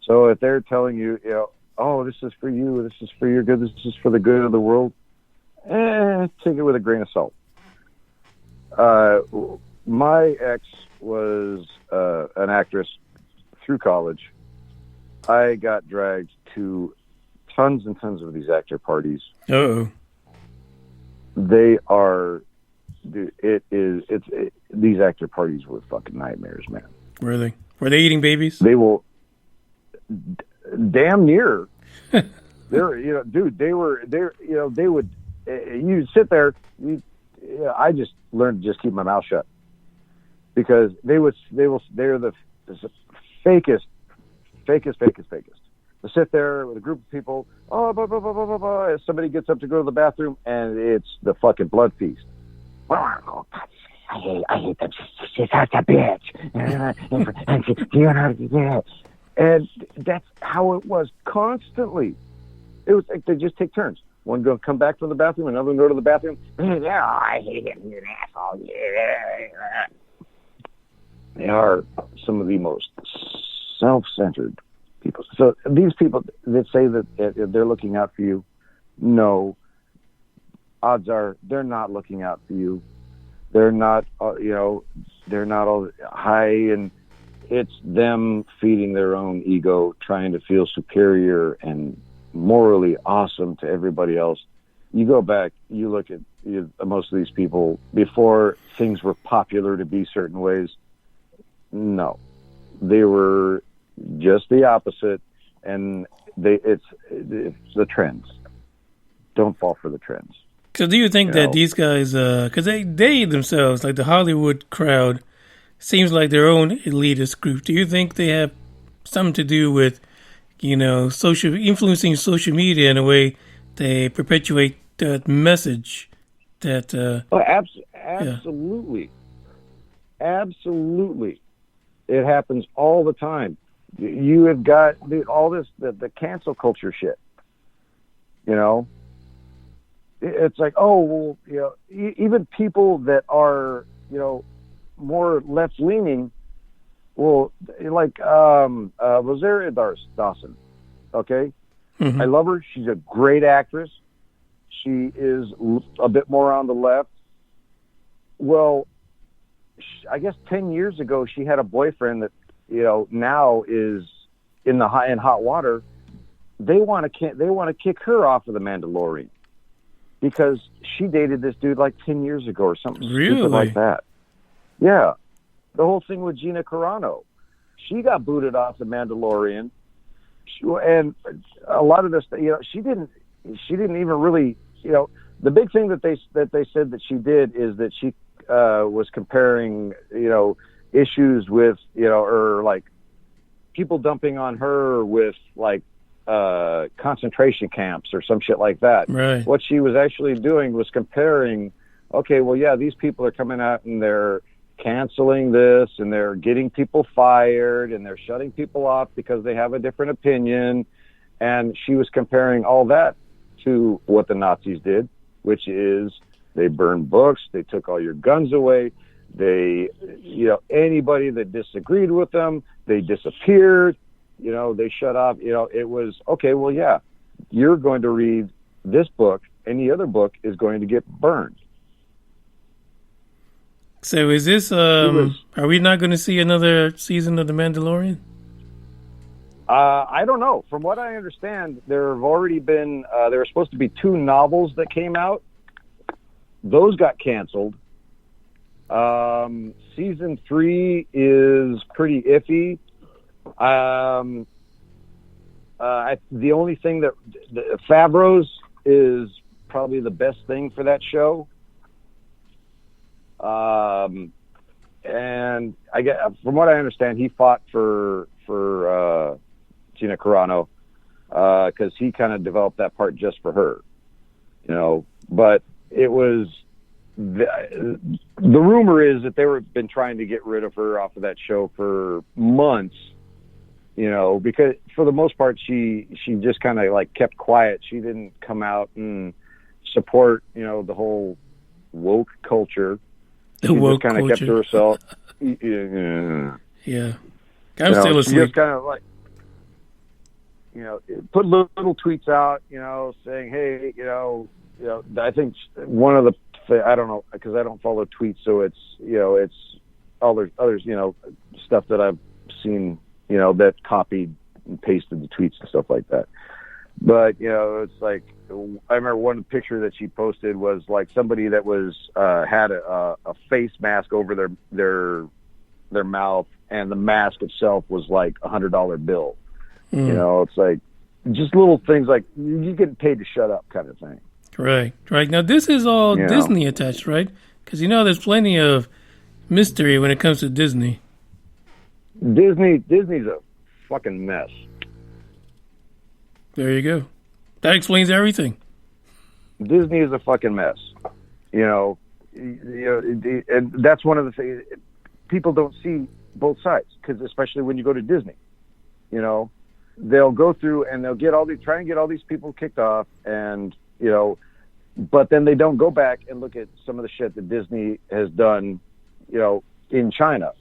E: So if they're telling you, oh, this is for you, this is for your good, this is for the good of the world, take it with a grain of salt. My ex was an actress through college. I got dragged to tons and tons of these actor parties.
C: Uh-oh.
E: They are, these actor parties were fucking nightmares, man.
C: Were they? Were they eating babies?
E: They will, damn near. They would, you'd sit there, I just learned to just keep my mouth shut. Because they're the fakest. They sit there with a group of people, blah, blah, blah, blah, blah, blah. Somebody gets up to go to the bathroom, and it's the fucking blood feast. I hate them. She's such a bitch. And that's how it was constantly. It was like they just take turns. One go come back from the bathroom, another one go to the bathroom. Yeah, I hate him. You're an asshole. Yeah. They are some of the most self-centered people. So these people that say that they're looking out for you, no. Odds are they're not looking out for you. They're not, they're not all high, and it's them feeding their own ego, trying to feel superior and morally awesome to everybody else. You go back, you look at most of these people before things were popular to be certain ways. No, they were just the opposite, and it's the trends. Don't fall for the trends.
C: So do you think that these guys, because they themselves, like the Hollywood crowd, seems like their own elitist group. Do you think they have something to do with, influencing social media in a way they perpetuate that message that...
E: absolutely. Yeah. Absolutely. It happens all the time. You have got all this, the cancel culture shit. It's like, even people that are, more left-leaning, like Rosario Dawson, okay?
C: Mm-hmm.
E: I love her. She's a great actress. She is a bit more on the left. Well, I guess 10 years ago, she had a boyfriend that, now is in hot water. They want to kick her off of The Mandalorian because she dated this dude like 10 years ago or something stupid like that. Yeah. The whole thing with Gina Carano. She got booted off The Mandalorian. And a lot of this, she didn't even really, the big thing that they said that she did is that she was comparing, issues with, or like people dumping on her with like concentration camps or some shit like that.
C: Right.
E: What she was actually doing was comparing, okay, well, yeah, these people are coming out and they're canceling this and they're getting people fired and they're shutting people off because they have a different opinion. And she was comparing all that to what the Nazis did, which is they burned books, they took all your guns away, they, anybody that disagreed with them, they disappeared, they shut off, it was, okay, well, yeah, you're going to read this book, any other book is going to get burned.
C: So is this, are we not going to see another season of The Mandalorian?
E: I don't know. From what I understand, there have already been, there were supposed to be 2 novels that came out. Those got canceled. Season 3 is pretty iffy. The only thing that Favreau's is probably the best thing for that show. And I get, from what I understand, he fought for Gina Carano because he kind of developed that part just for her, you know. But it was the rumor is that they were been trying to get rid of her off of that show for months, you know, because for the most part she just kind of like kept quiet. She didn't come out and support, you know, the whole woke culture. She just kind of kept to herself.
C: Yeah. I'm still asleep.
E: Just kind of like, you know, put little tweets out, you know, saying, hey, you know, I think one of the, I don't know, because I don't follow tweets, so it's, you know, it's others, you know, stuff that I've seen, you know, that copied and pasted the tweets and stuff like that. But, you know, it's like, I remember one picture that she posted was like somebody that was had a face mask over their mouth, and the mask itself was like $100 bill. You know, it's like just little things like you get paid to shut up kind of thing.
C: Right. Now this is all Disney attached, right? Because you know there's plenty of mystery when it comes to Disney.
E: Disney's a fucking mess.
C: There you go. That explains everything.
E: Disney is a fucking mess. And that's one of the things people don't see both sides, because especially when you go to Disney, you know, they'll go through and they'll try and get all these people kicked off, and you know, but then they don't go back and look at some of the shit that Disney has done, you know, in China,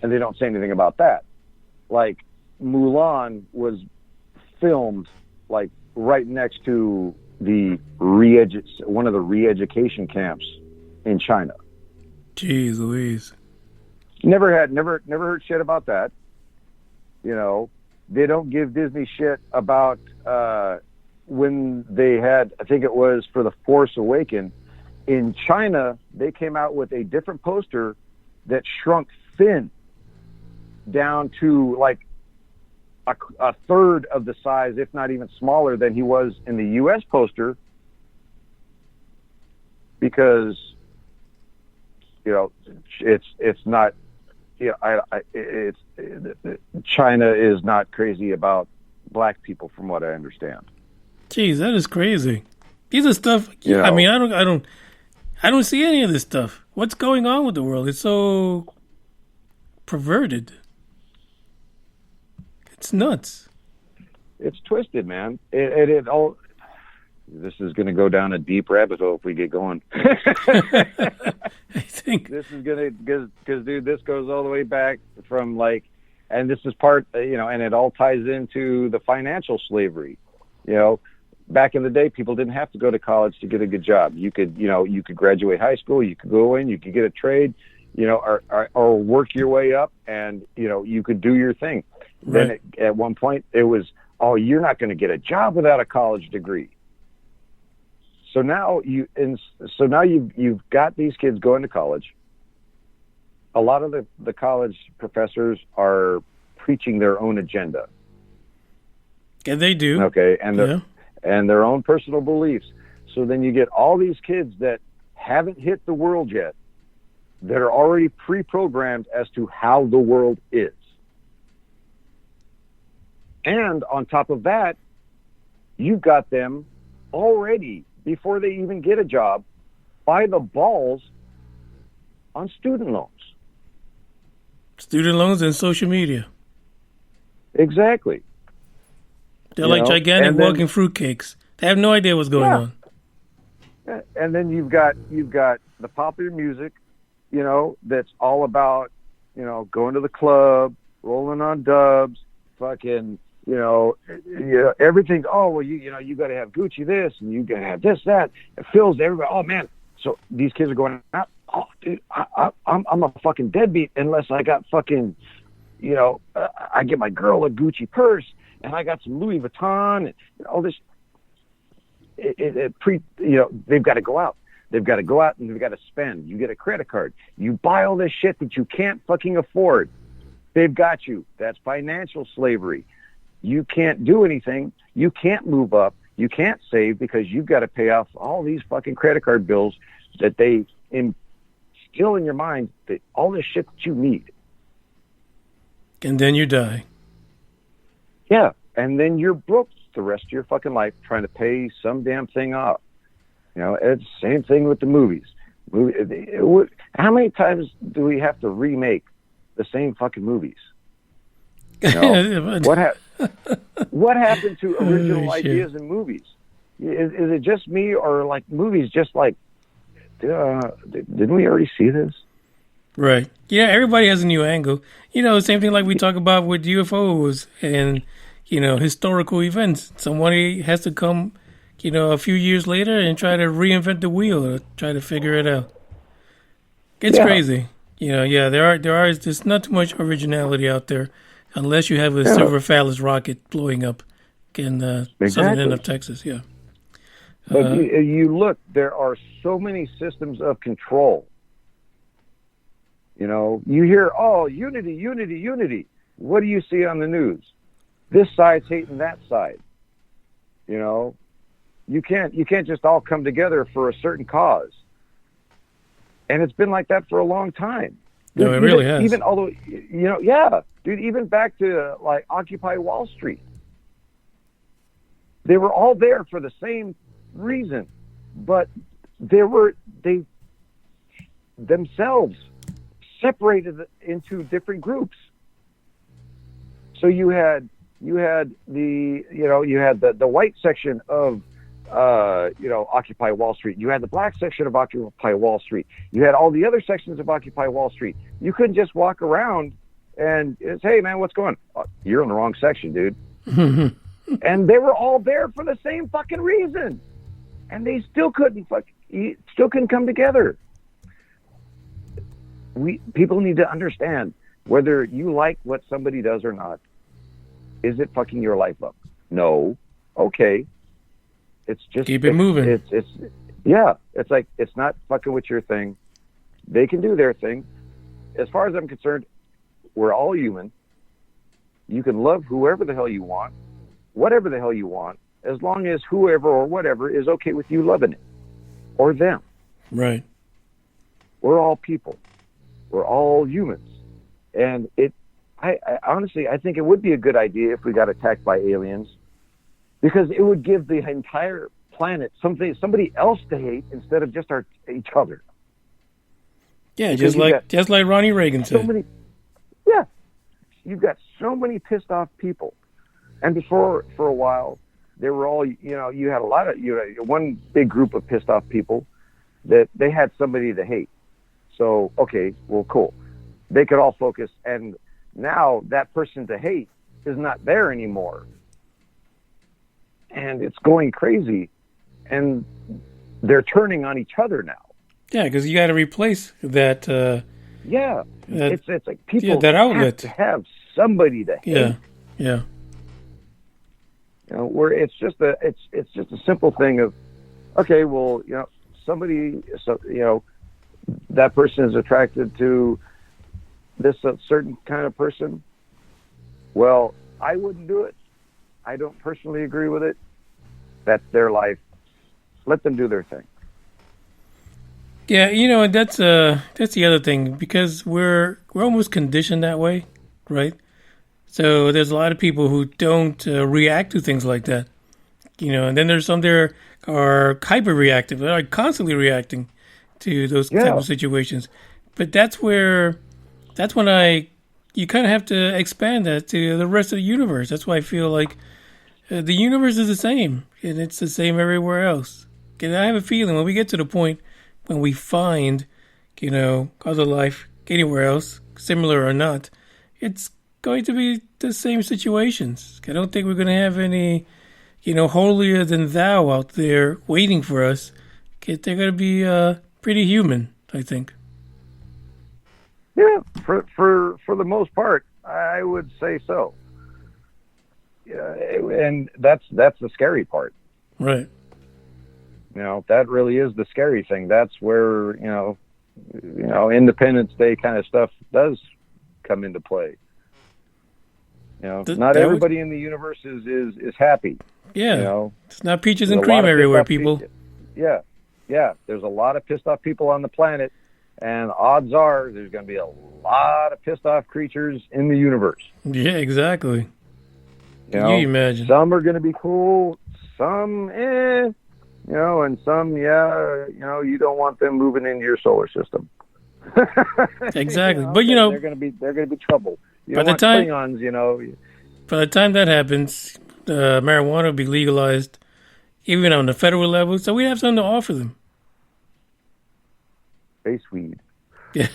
E: and they don't say anything about that. Like Mulan was filmed like right next to one of the re-education camps in China.
C: Jeez Louise.
E: Never heard shit about that. You know, they don't give Disney shit about when they had, I think it was for The Force Awakens, in China, they came out with a different poster that shrunk Finn down to like a third of the size, if not even smaller than he was in the U.S. poster, because, you know, it's not, you know, China is not crazy about black people, from what I understand.
C: Jeez, that is crazy. These are stuff.
E: You know,
C: I mean, I don't see any of this stuff. What's going on with the world? It's so perverted. It's nuts.
E: It's twisted, man. It all. This is going to go down a deep rabbit hole if we get going.
C: I think
E: this is going to, because dude, this goes all the way back from like, and this is part, you know, and it all ties into the financial slavery. You know, back in the day, people didn't have to go to college to get a good job. You could graduate high school, you could go in, you could get a trade, you know, or work your way up, and you know, you could do your thing.
C: Right.
E: Then at one point it was, oh, you're not going to get a job without a college degree. So now you've got these kids going to college. A lot of the college professors are preaching their own agenda.
C: Yeah, they do.
E: Okay, and their own personal beliefs. So then you get all these kids that haven't hit the world yet, that are already pre-programmed as to how the world is. And on top of that, you've got them already, before they even get a job, by the balls on student loans.
C: Student loans and social media.
E: Exactly.
C: They're like gigantic walking fruitcakes. They have no idea what's going on.
E: And then you've got the popular music, you know, that's all about, you know, going to the club, rolling on dubs, fucking, you know, everything. Oh, well, you know, you got to have Gucci this, and you got to have this, that. It fills everybody. Oh man, so these kids are going out. Oh, dude, I'm a fucking deadbeat unless I got fucking, you know, I get my girl a Gucci purse, and I got some Louis Vuitton, and all this. You know, they've got to go out. They've got to go out and they've got to spend. You get a credit card. You buy all this shit that you can't fucking afford. They've got you. That's financial slavery. You can't do anything. You can't move up. You can't save because you've got to pay off all these fucking credit card bills that they instill in your mind, that all this shit that you need.
C: And then you die.
E: Yeah. And then you're broke the rest of your fucking life trying to pay some damn thing off. You know, it's the same thing with the movies. How many times do we have to remake the same fucking movies? You know, what happened to original ideas in movies? Is it just me, or like movies just like, didn't we already see this?
C: Right. Yeah, everybody has a new angle. You know, same thing like we talk about with UFOs and, you know, historical events. Somebody has to come, you know, a few years later and try to reinvent the wheel or try to figure it out. It's crazy. You know, yeah, there's not too much originality out there unless you have a silver phallus rocket blowing up in the southern end of Texas. Yeah.
E: But you look, there are so many systems of control. You know, you hear, oh, unity, unity, unity. What do you see on the news? This side's hating that side. You know, you can't just all come together for a certain cause. And it's been like that for a long time. Dude,
C: no, it really has.
E: Even although, you know, yeah, dude, even back to like Occupy Wall Street. They were all there for the same reason, but they themselves separated into different groups. So you had the white section of Occupy Wall Street. You had the black section of Occupy Wall Street. You had all the other sections of Occupy Wall Street. You couldn't just walk around and say, hey man, what's going on? You're in the wrong section, dude. And they were all there for the same fucking reason. And they still couldn't come together. People need to understand whether you like what somebody does or not. Is it fucking your life up? No. Okay. It's just
C: keep it moving.
E: It's like, it's not fucking with your thing. They can do their thing. As far as I'm concerned, we're all human. You can love whoever the hell you want, whatever the hell you want, as long as whoever or whatever is okay with you loving it or them.
C: Right.
E: We're all people. We're all humans. And I honestly, I think it would be a good idea if we got attacked by aliens, because it would give the entire planet somebody else to hate instead of just each other.
C: Yeah, just like Ronnie Reagan said.
E: You've got so many pissed off people. And before, for a while, they were all, you had a lot of, one big group of pissed off people that they had somebody to hate. So, okay, well, cool. They could all focus, and now that person to hate is not there anymore. And it's going crazy, and they're turning on each other now.
C: Yeah, because you got to replace that.
E: It's like people
C: that outlet.
E: have to have somebody to hate.
C: Yeah.
E: Where it's just a simple thing of, okay, well, that person is attracted to this certain kind of person. Well, I wouldn't do it. I don't personally agree with it. That's their life. Let them do their thing.
C: Yeah, that's the other thing, because we're almost conditioned that way, right? So there's a lot of people who don't react to things like that, and then there's some that are hyper-reactive. They're constantly reacting to those type of situations. But that's when you kind of have to expand that to the rest of the universe. That's why I feel like the universe is the same, and it's the same everywhere else. And I have a feeling when we get to the point when we find, other life anywhere else, similar or not, it's going to be the same situations. I don't think we're going to have any, holier than thou out there waiting for us. They're going to be pretty human, I think.
E: Yeah, for the most part, I would say so. Yeah, and that's the scary part.
C: Right.
E: that really is the scary thing. That's where, Independence Day kind of stuff does come into play. Not everybody in the universe is happy.
C: Yeah. It's not peaches and cream everywhere, people.
E: Yeah. There's a lot of pissed off people on the planet, and odds are there's going to be a lot of pissed off creatures in the universe.
C: Yeah, exactly. Can you imagine?
E: Some are going to be cool, some, and some, you don't want them moving into your solar system.
C: Exactly, but
E: they're going to be trouble.
C: By the time that happens, marijuana will be legalized, even on the federal level. So we have something to offer them.
E: Space weed.
C: Yeah.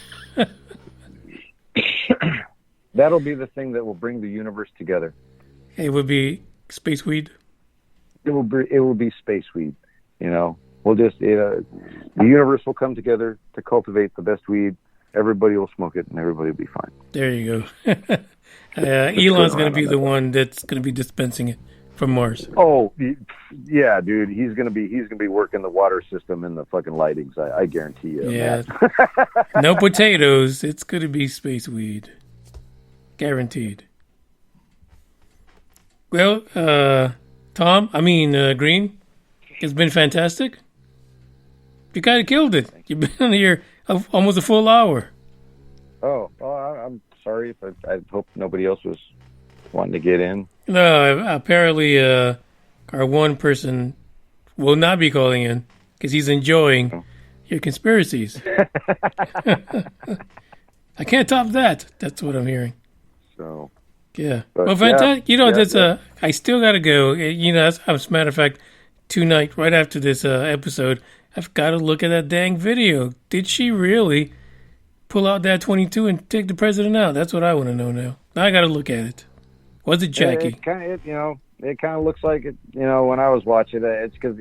E: That'll be the thing that will bring the universe together.
C: It would be space weed.
E: It will be space weed. We'll just the universe will come together to cultivate the best weed. Everybody will smoke it, and everybody will be fine.
C: There you go. Elon's going to be the one that's going to be dispensing it from Mars.
E: Oh, yeah, dude. He's going to be working the water system and the fucking lightings. I guarantee you.
C: Yeah. No potatoes. It's going to be space weed. Guaranteed. Well, Green, it's been fantastic. You kind of killed it. You've been here almost a full hour.
E: Oh, I'm sorry. I hope nobody else was wanting to get in.
C: No, apparently our one person will not be calling in because he's enjoying your conspiracies. I can't top that. That's what I'm hearing.
E: So,
C: yeah. Well, fantastic. I still got to go. As a matter of fact, tonight, right after this episode, I've got to look at that dang video. Did she really pull out that 22 and take the president out? That's what I want to know now. Now I got to look at it. Was it Jackie?
E: It kind of looks like it. When I was watching it, it's because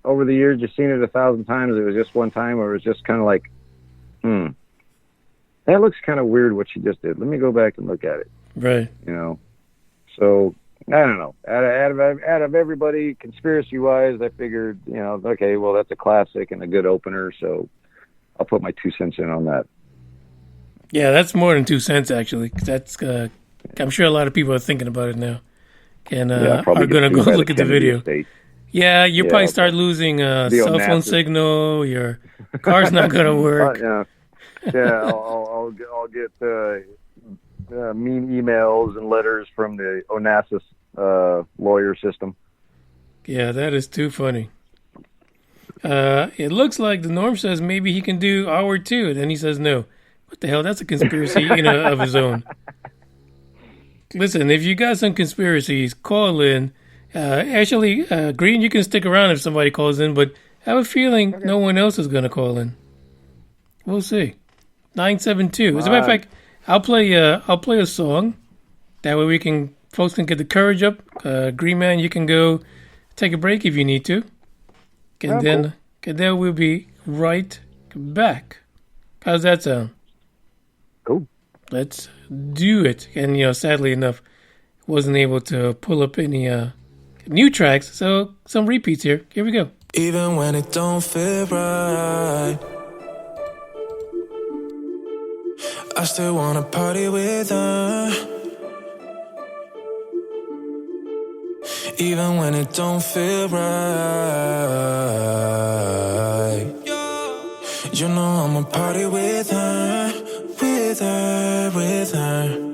E: over the years you've seen it 1,000 times. It was just one time where it was just kind of like, that looks kind of weird what she just did. Let me go back and look at it.
C: Right.
E: So I don't know. Out of everybody, conspiracy-wise, I figured, okay, well, that's a classic and a good opener, so I'll put my 2 cents in on that.
C: Yeah, that's more than 2 cents, actually. That's I'm sure a lot of people are thinking about it now and are going to go look at the video. Yeah, you'll probably start losing cell phone signal. Your car's not going to work.
E: I'll get mean emails and letters from the Onassis lawyer system.
C: Yeah, that is too funny. It looks like the Norm says maybe he can do hour 2. Then he says no. What the hell? That's a conspiracy of his own. Listen, if you got some conspiracies, call in. Green, you can stick around if somebody calls in, but I have a feeling no one else is going to call in. We'll see. 972. As a matter of fact, I'll play a song. That way folks can get the courage up. Green Man, you can go take a break if you need to. And then we'll be right back. How's that sound?
E: Cool.
C: Let's do it. And, sadly enough, wasn't able to pull up any new tracks. So some repeats here. Here we go.
F: Even when it don't feel right, I still wanna party with her. Even when it don't feel right, you know I'ma party with her, with her, with her.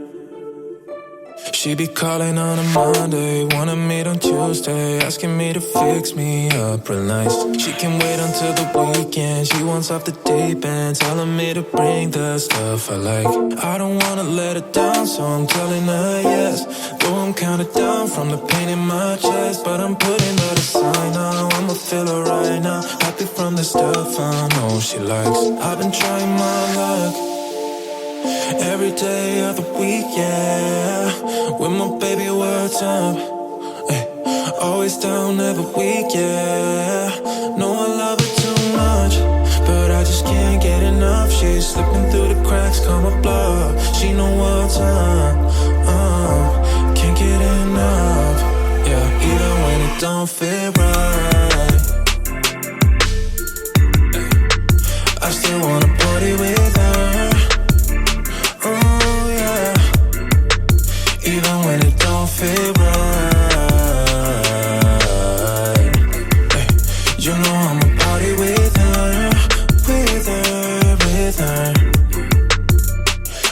F: She be calling on a Monday, wanna meet on Tuesday, asking me to fix me up real nice. She can wait until the weekend, she wants off the deep end, telling me to bring the stuff I like. I don't wanna let her down, so I'm telling her yes. Though I'm kinda down from the pain in my chest, but I'm putting her to sign now. I'ma feel her right now, happy from the stuff I know she likes. I've been trying my luck every day of the week, yeah. With my baby, what's up? Ay, always down every week, yeah. Know I love her too much, but I just can't get enough. She's slipping through the cracks, call my bluff. She know what's up, can't get enough, yeah. Even when it don't feel right, with her.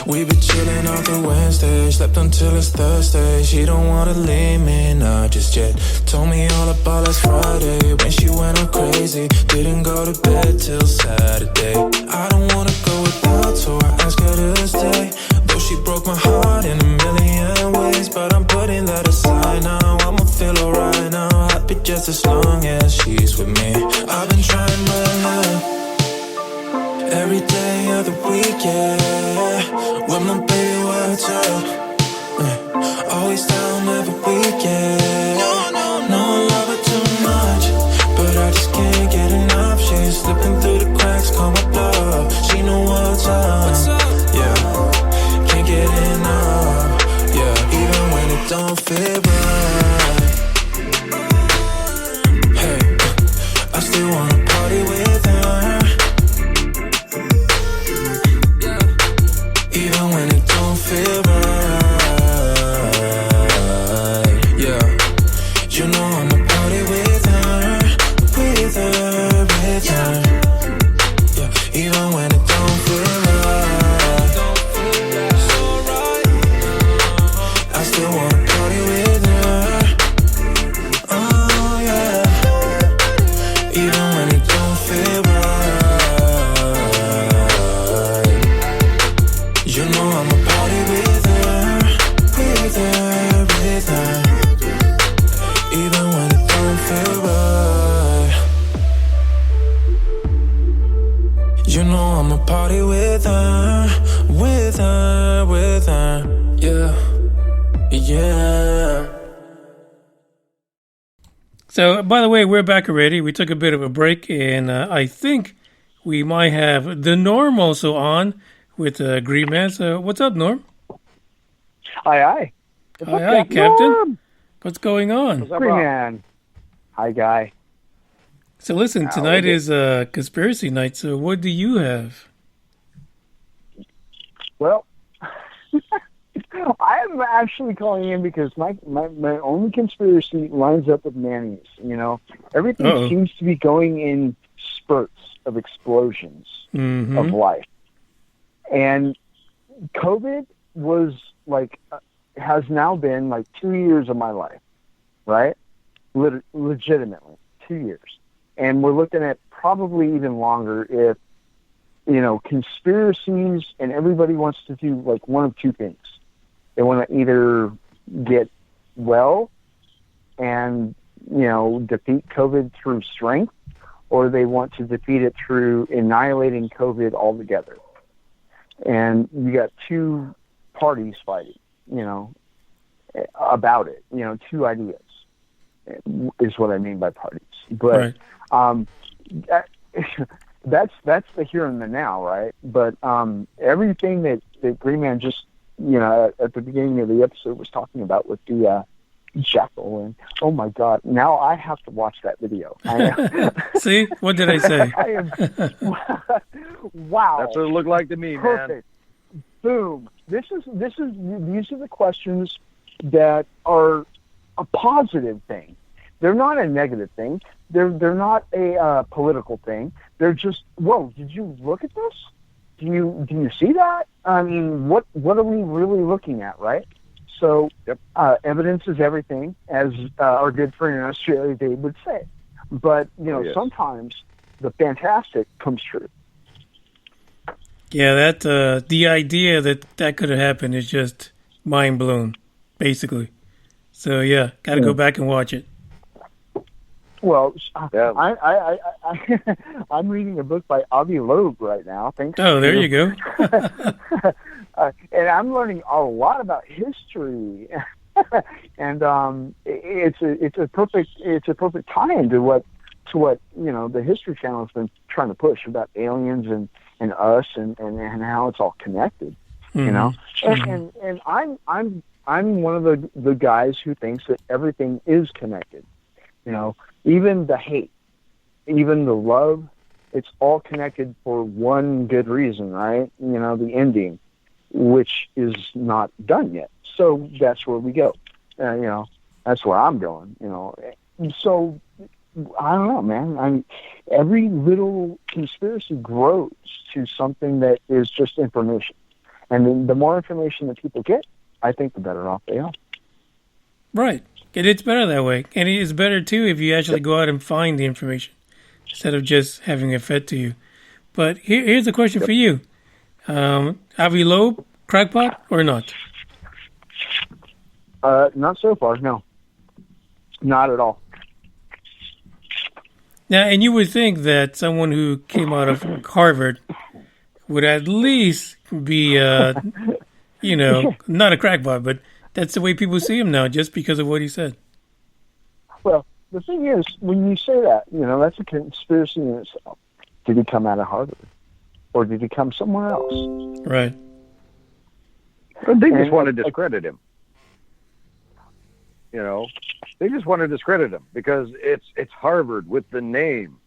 F: We been chillin' on through Wednesday, slept until it's Thursday. She don't wanna leave me, not just yet. Told me all about last Friday when she went all crazy. Didn't go to bed till Saturday. I don't wanna go without, so I asked her to stay. Though she broke my heart in a million ways, but I'm putting that aside now. I'ma feel alright now, happy just as long as she's with me. I've been trying my luck every day of the week, yeah. When my baby works up, always down every weekend. No, I love her too much, but I just can't get enough. She's slipping through the cracks, call my bluff. She know what's up, yeah. Can't get enough, yeah. Even when it don't feel right. Hey, I still wanna party with her. Even when it don't feel right, yeah. You know I'ma party with her, with her, with her. Yeah, even when it don't feel right, I still wanna party with her. Oh yeah, even when it don't feel right. You know I'ma party with her, with her, with her. Even when it don't feel right. You know I'ma party with her, with her, with her. Yeah, yeah.
C: So, by the way, we're back already. We took a bit of a break, and I think we might have the Norm also on with Green Man. So, what's up, Norm?
G: Hi.
C: Hi, Captain. What's going on?
E: What's up,
G: Green
E: Rob?
G: Man. Hi, guy.
C: So, listen, tonight is conspiracy night. So, what do you have?
G: Well, I'm actually calling in because my only conspiracy lines up with Manny's. You know, everything
C: Uh-oh.
G: seems to be going in spurts of explosions of life. And COVID was has now been like 2 years of my life, right? Legitimately, 2 years. And we're looking at probably even longer if, conspiracies and everybody wants to do like one of two things. They want to either get well and, defeat COVID through strength, or they want to defeat it through annihilating COVID altogether. And you got two parties fighting, about it, two ideas is what I mean by parties. But that's the here and the now, right? But everything that Green Man just, at the beginning of the episode was talking about with the jackal, and oh my God, now I have to watch that video.
C: See, what did I say?
G: Wow,
E: That's what it looked like to me,
G: perfect. Boom. These are the questions that are a positive thing. They're not a negative thing. They're not a political thing. They're just, whoa, did you look at this? Do you see that? I mean, what are we really looking at, right? So evidence is everything, as our good friend in Australia, Dave, would say. But, sometimes the fantastic comes true.
C: Yeah, that the idea that could have happened is just mind blown, basically. So yeah, got to go back and watch it.
G: Well, I'm reading a book by Avi Loeb right now. Thanks.
C: Oh, there you go.
G: And I'm learning a lot about history, and it's a perfect tie-in to what the History Channel has been trying to push about aliens and us and how it's all connected. And I'm one of the guys who thinks that everything is connected. Even the hate, even the love, it's all connected for one good reason, right? The ending, which is not done yet. So that's where we go. That's where I'm going. So I don't know, man. Every little conspiracy grows to something that is just information. And then the more information that people get, I think the better off they are.
C: Right. And it's better that way. And it is better, too, if you actually go out and find the information instead of just having it fed to you. But here's a question for you. Avi Loeb, crackpot or not?
G: Not so far, no. Not at all.
C: Now, and you would think that someone who came out of Harvard would at least be, not a crackpot, but that's the way people see him now, just because of what he said.
G: Well, the thing is, when you say that, that's a conspiracy in itself. Did he come out of Harvard? Or did he come somewhere else?
C: Right.
E: But they just want to discredit him. They just want to discredit him because it's Harvard with the name,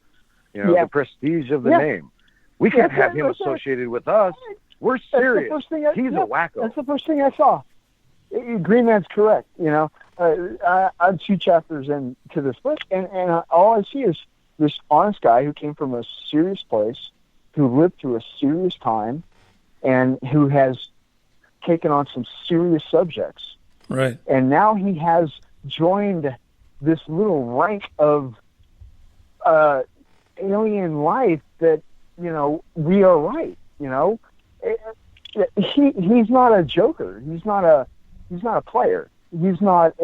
E: the prestige of the name. We can't have him associated with us. We're serious. He's a wacko.
G: That's the first thing I saw. Green Man's correct. I'm 2 chapters into this book, and all I see is this honest guy who came from a serious place, who lived through a serious time, and who has taken on some serious subjects.
C: Right.
G: And now he has joined this little rank of alien life that, we are right, He's not a joker. He's not a player. He's not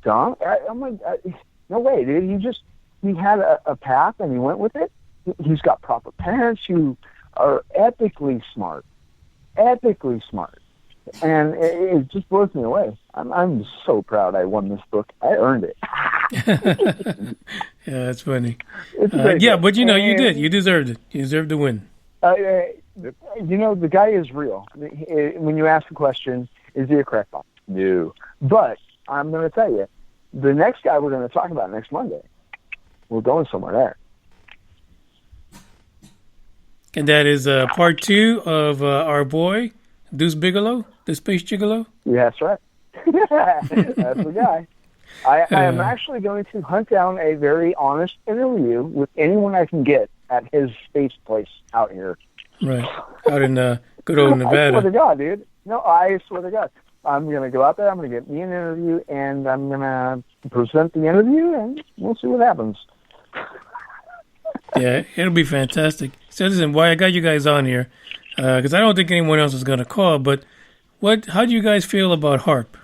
G: dumb. I'm like, no way, dude. He had a path and he went with it. He's got proper parents who are ethically smart. And it just blows me away. I'm so proud I won this book. I earned it.
C: Yeah, that's funny.
G: Book.
C: But you did. You deserved it. You deserved to win.
G: The guy is real. When you ask the question, is he a crackpot? No. But I'm going to tell you, the next guy we're going to talk about next Monday, we're going somewhere there.
C: And that is part 2 of our boy, Deuce Bigelow, the Space Gigolo?
G: Yeah, that's right. That's the guy. I am actually going to hunt down a very honest interview with anyone I can get at his space place out here.
C: Right. Out in good old Nevada.
G: I swear to God, dude. No, I swear to God. I'm going to go out there, I'm going to get me an interview, and I'm going to present the interview, and we'll see what happens.
C: Yeah, it'll be fantastic. So listen, why I got you guys on here, because I don't think anyone else is going to call, but how do you guys feel about HARP?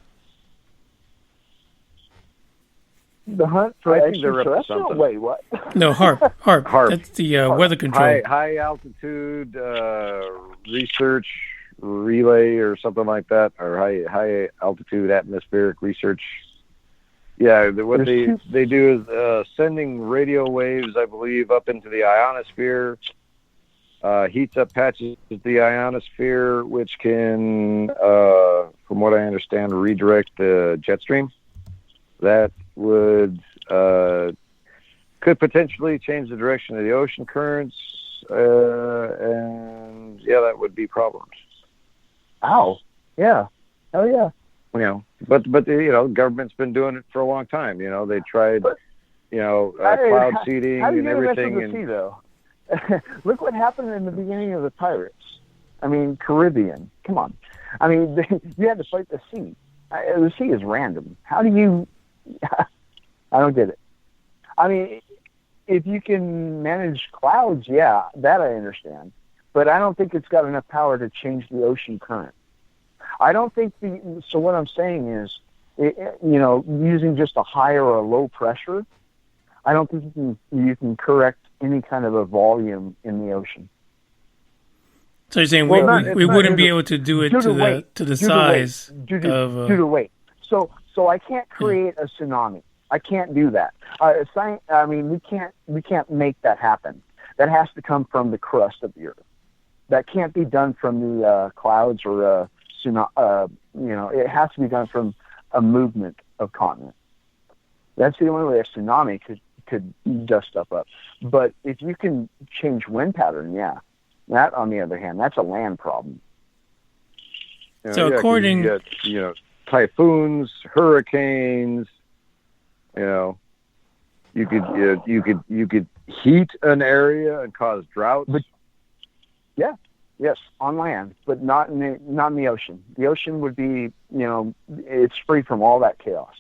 G: The hunt for extraterrestrial? Wait, what?
C: No, HARP.
E: HARP.
C: That's the weather control.
E: High altitude research relay or something like that, or high altitude atmospheric research. Yeah, what they do is sending radio waves, I believe, up into the ionosphere, heats up patches of the ionosphere, which can, from what I understand, redirect the jet stream. That could potentially change the direction of the ocean currents, and that would be problems.
G: Ow! Yeah, oh yeah.
E: But the government's been doing it for a long time. They tried, cloud seeding and everything.
G: Sea, though? Look what happened in the beginning of the Pirates. I mean, Caribbean. Come on. I mean, you had to fight the sea. The sea is random. How do you? I don't get it. I mean, if you can manage clouds, yeah, that I understand. But I don't think it's got enough power to change the ocean current. I don't think so what I'm saying is, using just a high or a low pressure, I don't think you can correct any kind of a volume in the ocean.
C: So you're saying we wouldn't be able to do it to the size
G: due to weight. So I can't create a tsunami. I can't do that. I mean, we can't make that happen. That has to come from the crust of the earth. That can't be done from the clouds or it has to be done from a movement of continent. That's the only way a tsunami could dust stuff up. But if you can change wind pattern, yeah. That, on the other hand, that's a land problem.
C: So according,
E: you get, typhoons, hurricanes, You know, you could heat an area and cause droughts.
G: But yes, on land, but not in the ocean. The ocean would be, it's free from all that chaos.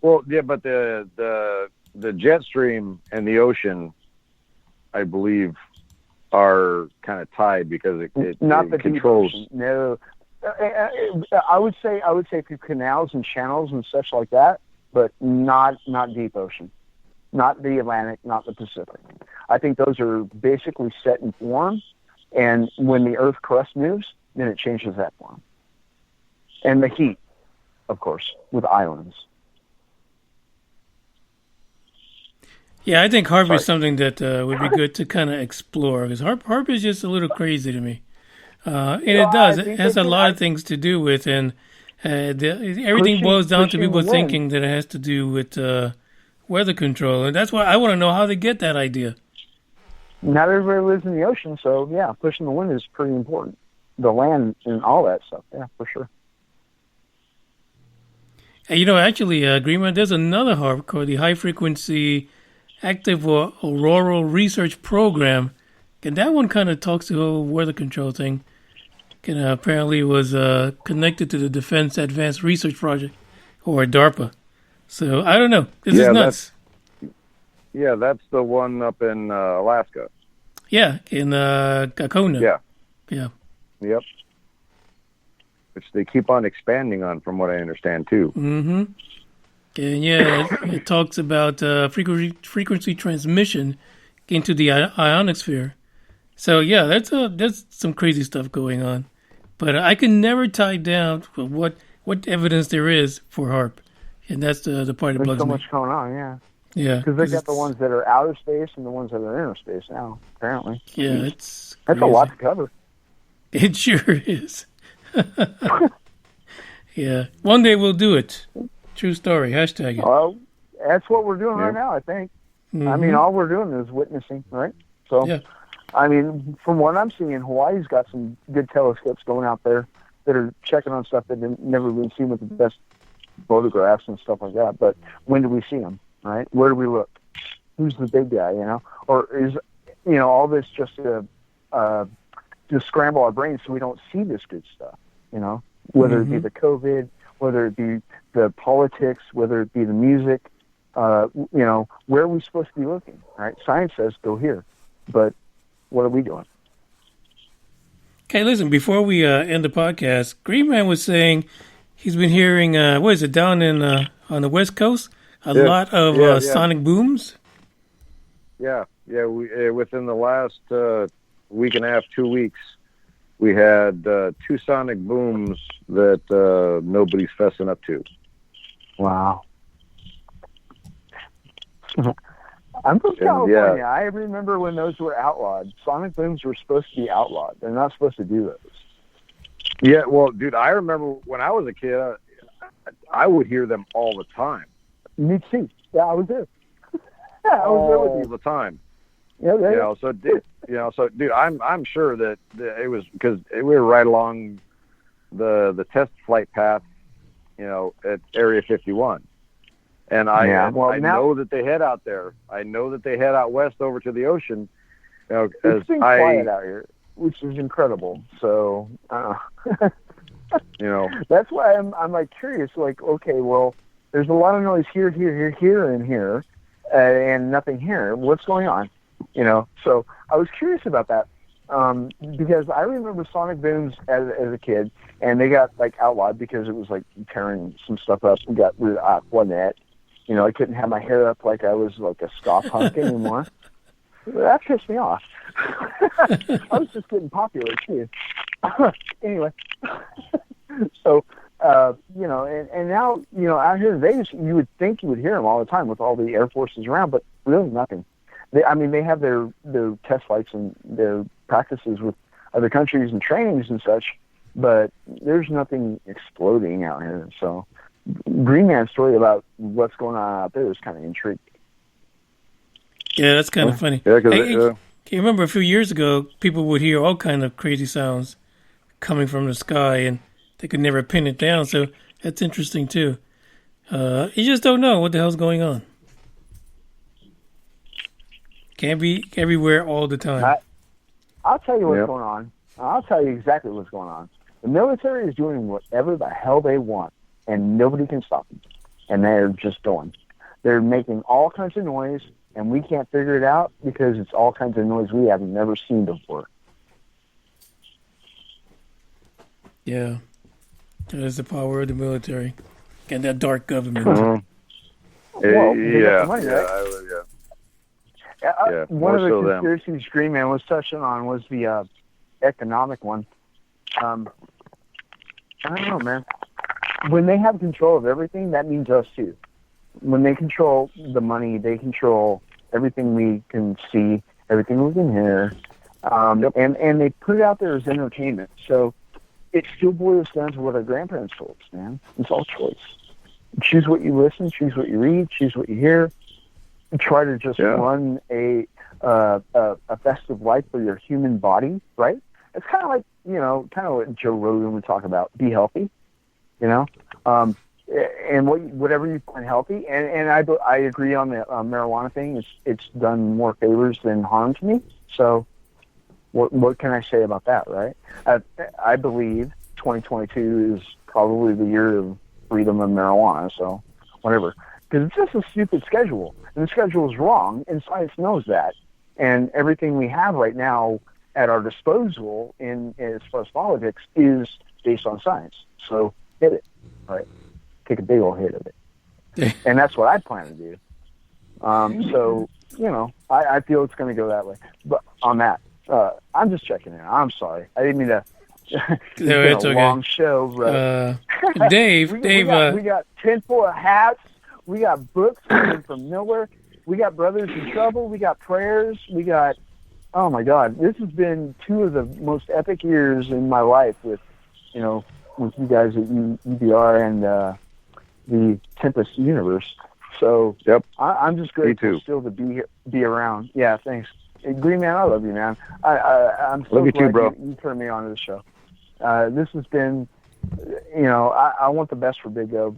E: Well, yeah, but the jet stream and the ocean, I believe, are kind of tied because it
G: not the
E: controls.
G: Deep ocean. No, I would say through canals and channels and such like that, but not deep ocean, not the Atlantic, not the Pacific. I think those are basically set in form, and when the Earth crust moves, then it changes that form. And the heat, of course, with islands.
C: Yeah, I think HAARP is something that would be good to kind of explore, because HAARP is just a little crazy to me. And it has a lot of things to do with, and everything boils down to people thinking that it has to do with weather control. And that's why I want to know how they get that idea.
G: Not everybody lives in the ocean, so yeah, pushing the wind is pretty important. The land and all that stuff, yeah, for sure.
C: And, actually, Greenman, there's another HAARP called the High Frequency Active Auroral Research Program, and that one kind of talks to the whole weather control thing. And apparently was connected to the Defense Advanced Research Project, or DARPA. So I don't know. This is nuts.
E: That's the one up in Alaska.
C: Yeah, in Gakona.
E: Yeah. Yep. Which they keep on expanding on, from what I understand too.
C: Mm-hmm. And it talks about frequency transmission into the ionosphere. So yeah, that's some crazy stuff going on. But I can never tie down what evidence there is for HAARP, and that's the part that bugs me.
G: There's so much going on, yeah.
C: Yeah,
G: because they got the ones that are outer space and the ones that are inner space now. Apparently,
C: yeah,
G: that's a lot to cover.
C: It sure is. Yeah, one day we'll do it. True story. Hashtag it.
G: Well, that's what we're doing right now, I think.
C: Mm-hmm.
G: I mean, all we're doing is witnessing, right? So,
C: yeah.
G: I mean, from what I'm seeing, Hawaii's got some good telescopes going out there that are checking on stuff that have never been seen with the best photographs and stuff like that. But when do we see them, right? Where do we look? Who's the big guy, Or is, all this just to scramble our brains so we don't see this good stuff, Whether it be the COVID, whether it be the politics, whether it be the music, where are we supposed to be looking, right? Science says go here, but what are we doing?
C: Okay, listen, before we end the podcast, Green Man was saying he's been hearing, down in on the West Coast, a lot of sonic booms?
E: Yeah, we, within the last week and a half, 2 weeks, we had 2 sonic booms that nobody's fessing up to.
G: Wow. I'm from California. Yeah. I remember when those were outlawed. Sonic booms were supposed to be outlawed. They're not supposed to do those.
E: Yeah, well, dude, I remember when I was a kid, I would hear them all the time.
G: Me too. Yeah, I was there. Yeah, I was there with you
E: all the time.
G: Yeah,
E: dude, I'm sure that it was because we were right along the test flight path, at Area 51. And I know that they head out there. I know that they head out west over to the ocean.
G: It's been quiet out here, which is incredible. So, that's why I'm like curious. Like, okay, well, there's a lot of noise here, and here, and nothing here. What's going on? So I was curious about that because I remember sonic booms as a kid, and they got like outlawed because it was like tearing some stuff up and got rid of Aquanet. I couldn't have my hair up like I was like a ska punk anymore. That pissed me off. I was just getting popular too. Anyway, so and now out here in Vegas, you would think you would hear them all the time with all the air forces around, but really nothing. They have their test flights and their practices with other countries and trainings and such, but there's nothing exploding out here. So, Green Man's story about what's going on out there is kind of intriguing.
C: Yeah, that's kind of funny.
E: Yeah,
C: can you remember a few years ago, people would hear all kind of crazy sounds coming from the sky, and they could never pin it down. So that's interesting too. You just don't know what the hell's going on. Can't be everywhere all the time.
G: I'll tell you what's going on. I'll tell you exactly what's going on. The military is doing whatever the hell they want, and nobody can stop them. And they're just going. They're making all kinds of noise, and we can't figure it out because it's all kinds of noise we have never seen before.
C: Yeah. That is the power of the military and that dark government.
G: Well, they got the money, right? One of the conspiracies Green Man was touching on was the economic one. I don't know, man. When they have control of everything, that means us too. When they control the money, they control everything we can see, everything we can hear, and they put it out there as entertainment. So it still boils down to what our grandparents told us, man. It's all choice. Choose what you listen, choose what you read, choose what you hear. Try to just run a festive life for your human body, right? It's kind of like, kind of what Joe Rogan would talk about. Be healthy, and whatever you find healthy. And I agree on the marijuana thing. It's done more favors than harm to me. So what can I say about that, right? I believe 2022 is probably the year of freedom of marijuana. So whatever. Because it's just a stupid schedule. And the schedule is wrong, and science knows that. And everything we have right now at our disposal as far as politics is based on science. So hit it, right? Take a big old hit of it. And that's what I plan to do. So, I feel it's going to go that way. But on that, I'm just checking in. I'm sorry. I didn't mean to. It's been a long show. But
C: Dave,
G: we got tinfoil hats. We got books coming from nowhere. We got Brothers in Trouble. We got prayers. We got, oh my God, this has been two of the most epic years in my life with you guys at UBR and the Tempest Universe. So I'm just grateful still to be around. Yeah, thanks. Hey, Green Man, I love you, man. I'm so glad
E: you, bro.
G: You turned me on to the show. This has been. I want the best for Big O,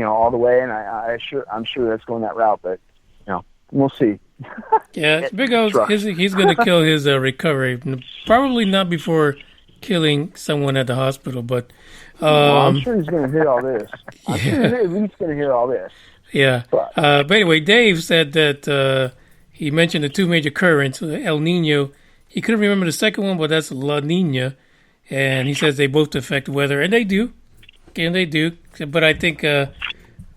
G: all the way, and I'm sure that's going that route, but we'll see.
C: Yeah, Big O, he's going to kill his recovery. Probably not before killing someone at the hospital, but
G: I'm sure he's going to hit all this. I'm sure he's at least going to hit all this.
C: Yeah. But anyway, Dave said that he mentioned the two major currents, El Nino. He couldn't remember the second one, but that's La Nina. And he says they both affect weather, and they do. But I think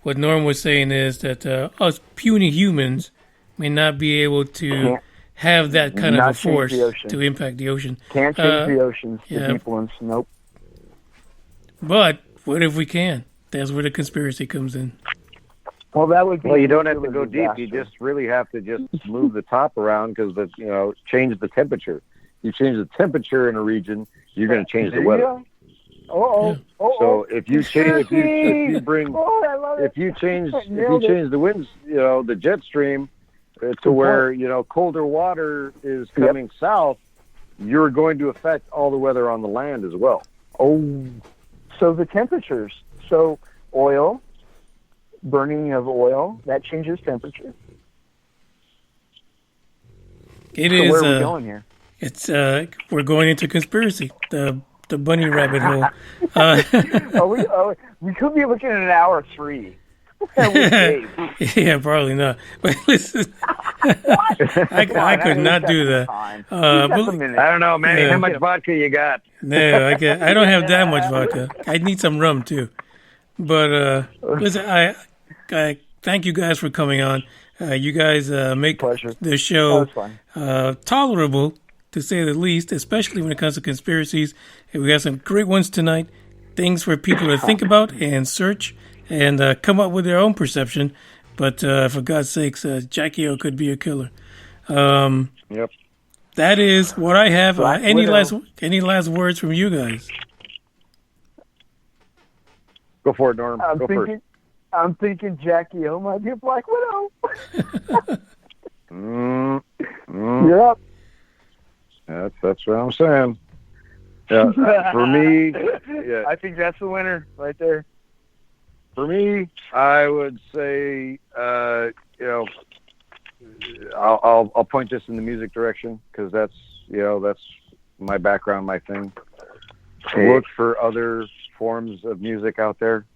C: what Norm was saying is that us puny humans may not be able to have that kind of a force to impact the ocean.
G: Can't change the oceans, the deep ones. Nope.
C: But what if we can? That's where the conspiracy comes in.
G: Well, that would be.
E: Well, you don't have to go deep. You just really have to just move the top around because change the temperature. You change the temperature in a region, you're going to change the weather. So if you change, if you change the winds, the jet stream to where colder water is coming south, you're going to affect all the weather on the land as well.
G: Oh, so the temperatures. So oil, burning of oil, that changes temperature.
C: It is.
G: Where are we going here?
C: It's we're going into conspiracy, the bunny rabbit hole.
G: We could be looking at hour 3.
C: Yeah, probably not. But listen, I could not do that.
E: I don't know, man. How much vodka you got?
C: No, I don't have that much vodka. I need some rum too. But listen, I thank you guys for coming on. You guys make the show tolerable, to say the least, especially when it comes to conspiracies. And we got some great ones tonight, things for people to think about and search and come up with their own perception. But for God's sakes, Jackie O could be a killer.
E: Yep.
C: That is what I have. Any last words from you guys?
E: Go for it, Norm.
G: I'm thinking Jackie O might be a Black Widow. You're up.
E: That's what I'm saying. Yeah, for me,
G: I think that's the winner right there.
E: For me, I would say, you know, I'll point this in the music direction because that's my background, my thing. Look for other forms of music out there.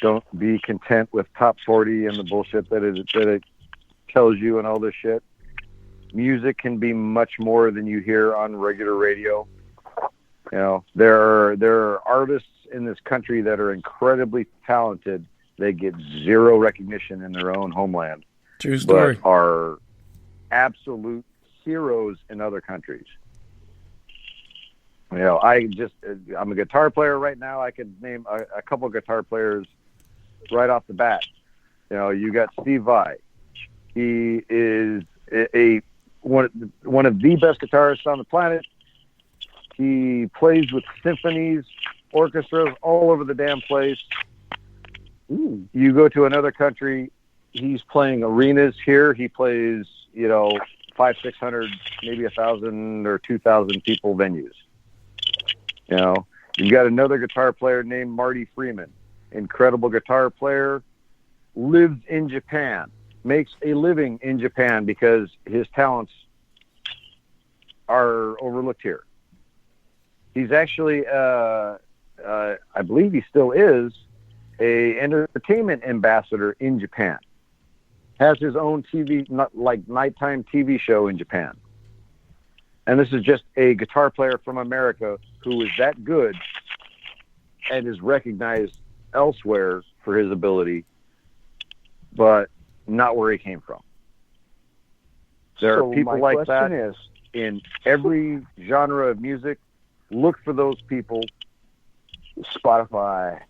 E: Don't be content with top 40 and the bullshit that it tells you and all this shit. Music can be much more than you hear on regular radio. You know, there are artists in this country that are incredibly talented. They get zero recognition in their own homeland.
C: True story.
E: But are absolute heroes in other countries. You know, I'm a guitar player right now. I could name a couple of guitar players right off the bat. You know, you got Steve Vai. He is one of the best guitarists on the planet. He plays with symphonies, orchestras all over the damn place. You go to another country, he's playing arenas here. He plays, 500, 600, maybe 1,000 or 2,000 people venues. You know, you've got another guitar player named Marty Freeman, incredible guitar player, lives in Japan, makes a living in Japan because his talents are overlooked here. He's actually, I believe he still is, a entertainment ambassador in Japan. Has his own nighttime TV show in Japan. And this is just a guitar player from America who is that good and is recognized elsewhere for his ability, but not where he came from. There are people like that in every genre of music. Look for those people.
G: Spotify.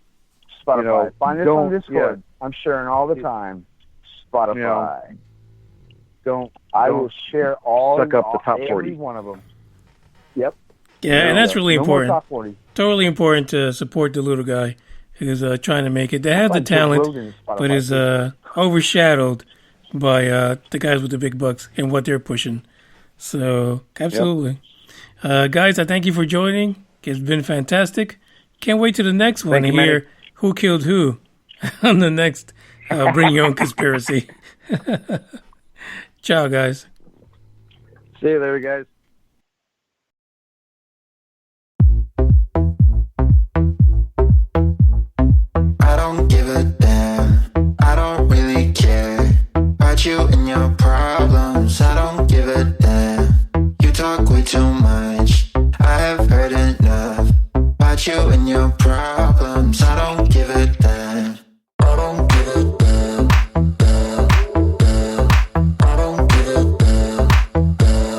G: Find us on Discord. Yeah. I'm sharing all the time. Spotify. I will share
E: suck up the top 40.
G: Every one of them. Yep.
C: Yeah, and that's really important.
G: Top 40.
C: Totally important to support the little guy who's trying to make it. They have the talent, but is overshadowed by the guys with the big bucks and what they're pushing. So, absolutely. Yep. Guys, I thank you for joining. It's been fantastic. Can't wait to the next one to hear who killed who on the next Bring Your Own Conspiracy. Ciao, guys.
E: See you later, guys.
D: I don't give a damn. I don't really care about you and your problems. I don't give a damn. You talk way too much. I have heard enough about you and your problems. I don't give a damn. I don't give a damn. I don't give a damn.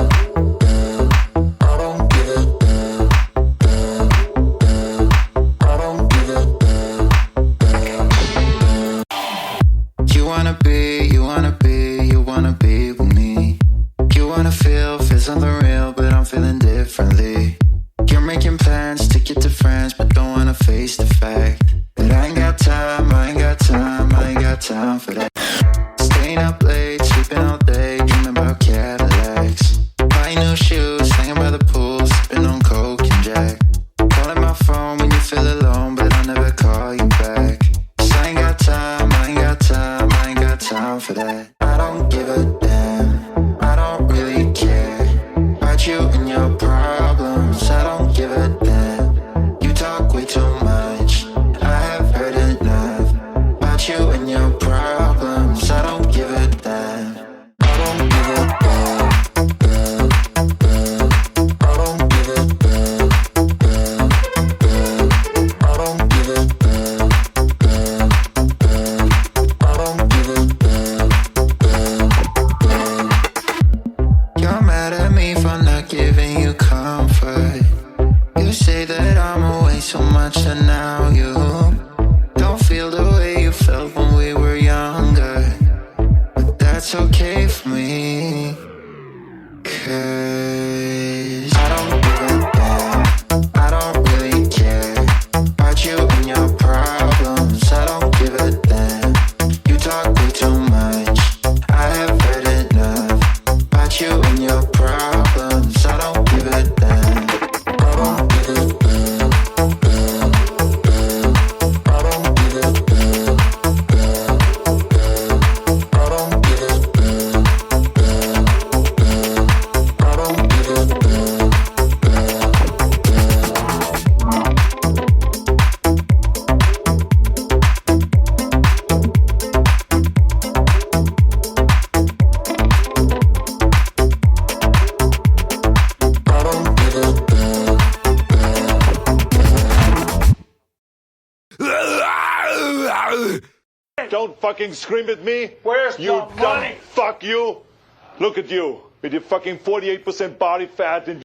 H: Don't fucking scream at me.
I: Where's
H: you
I: the money?
H: Fuck you. Look at you with your fucking 48% body fat and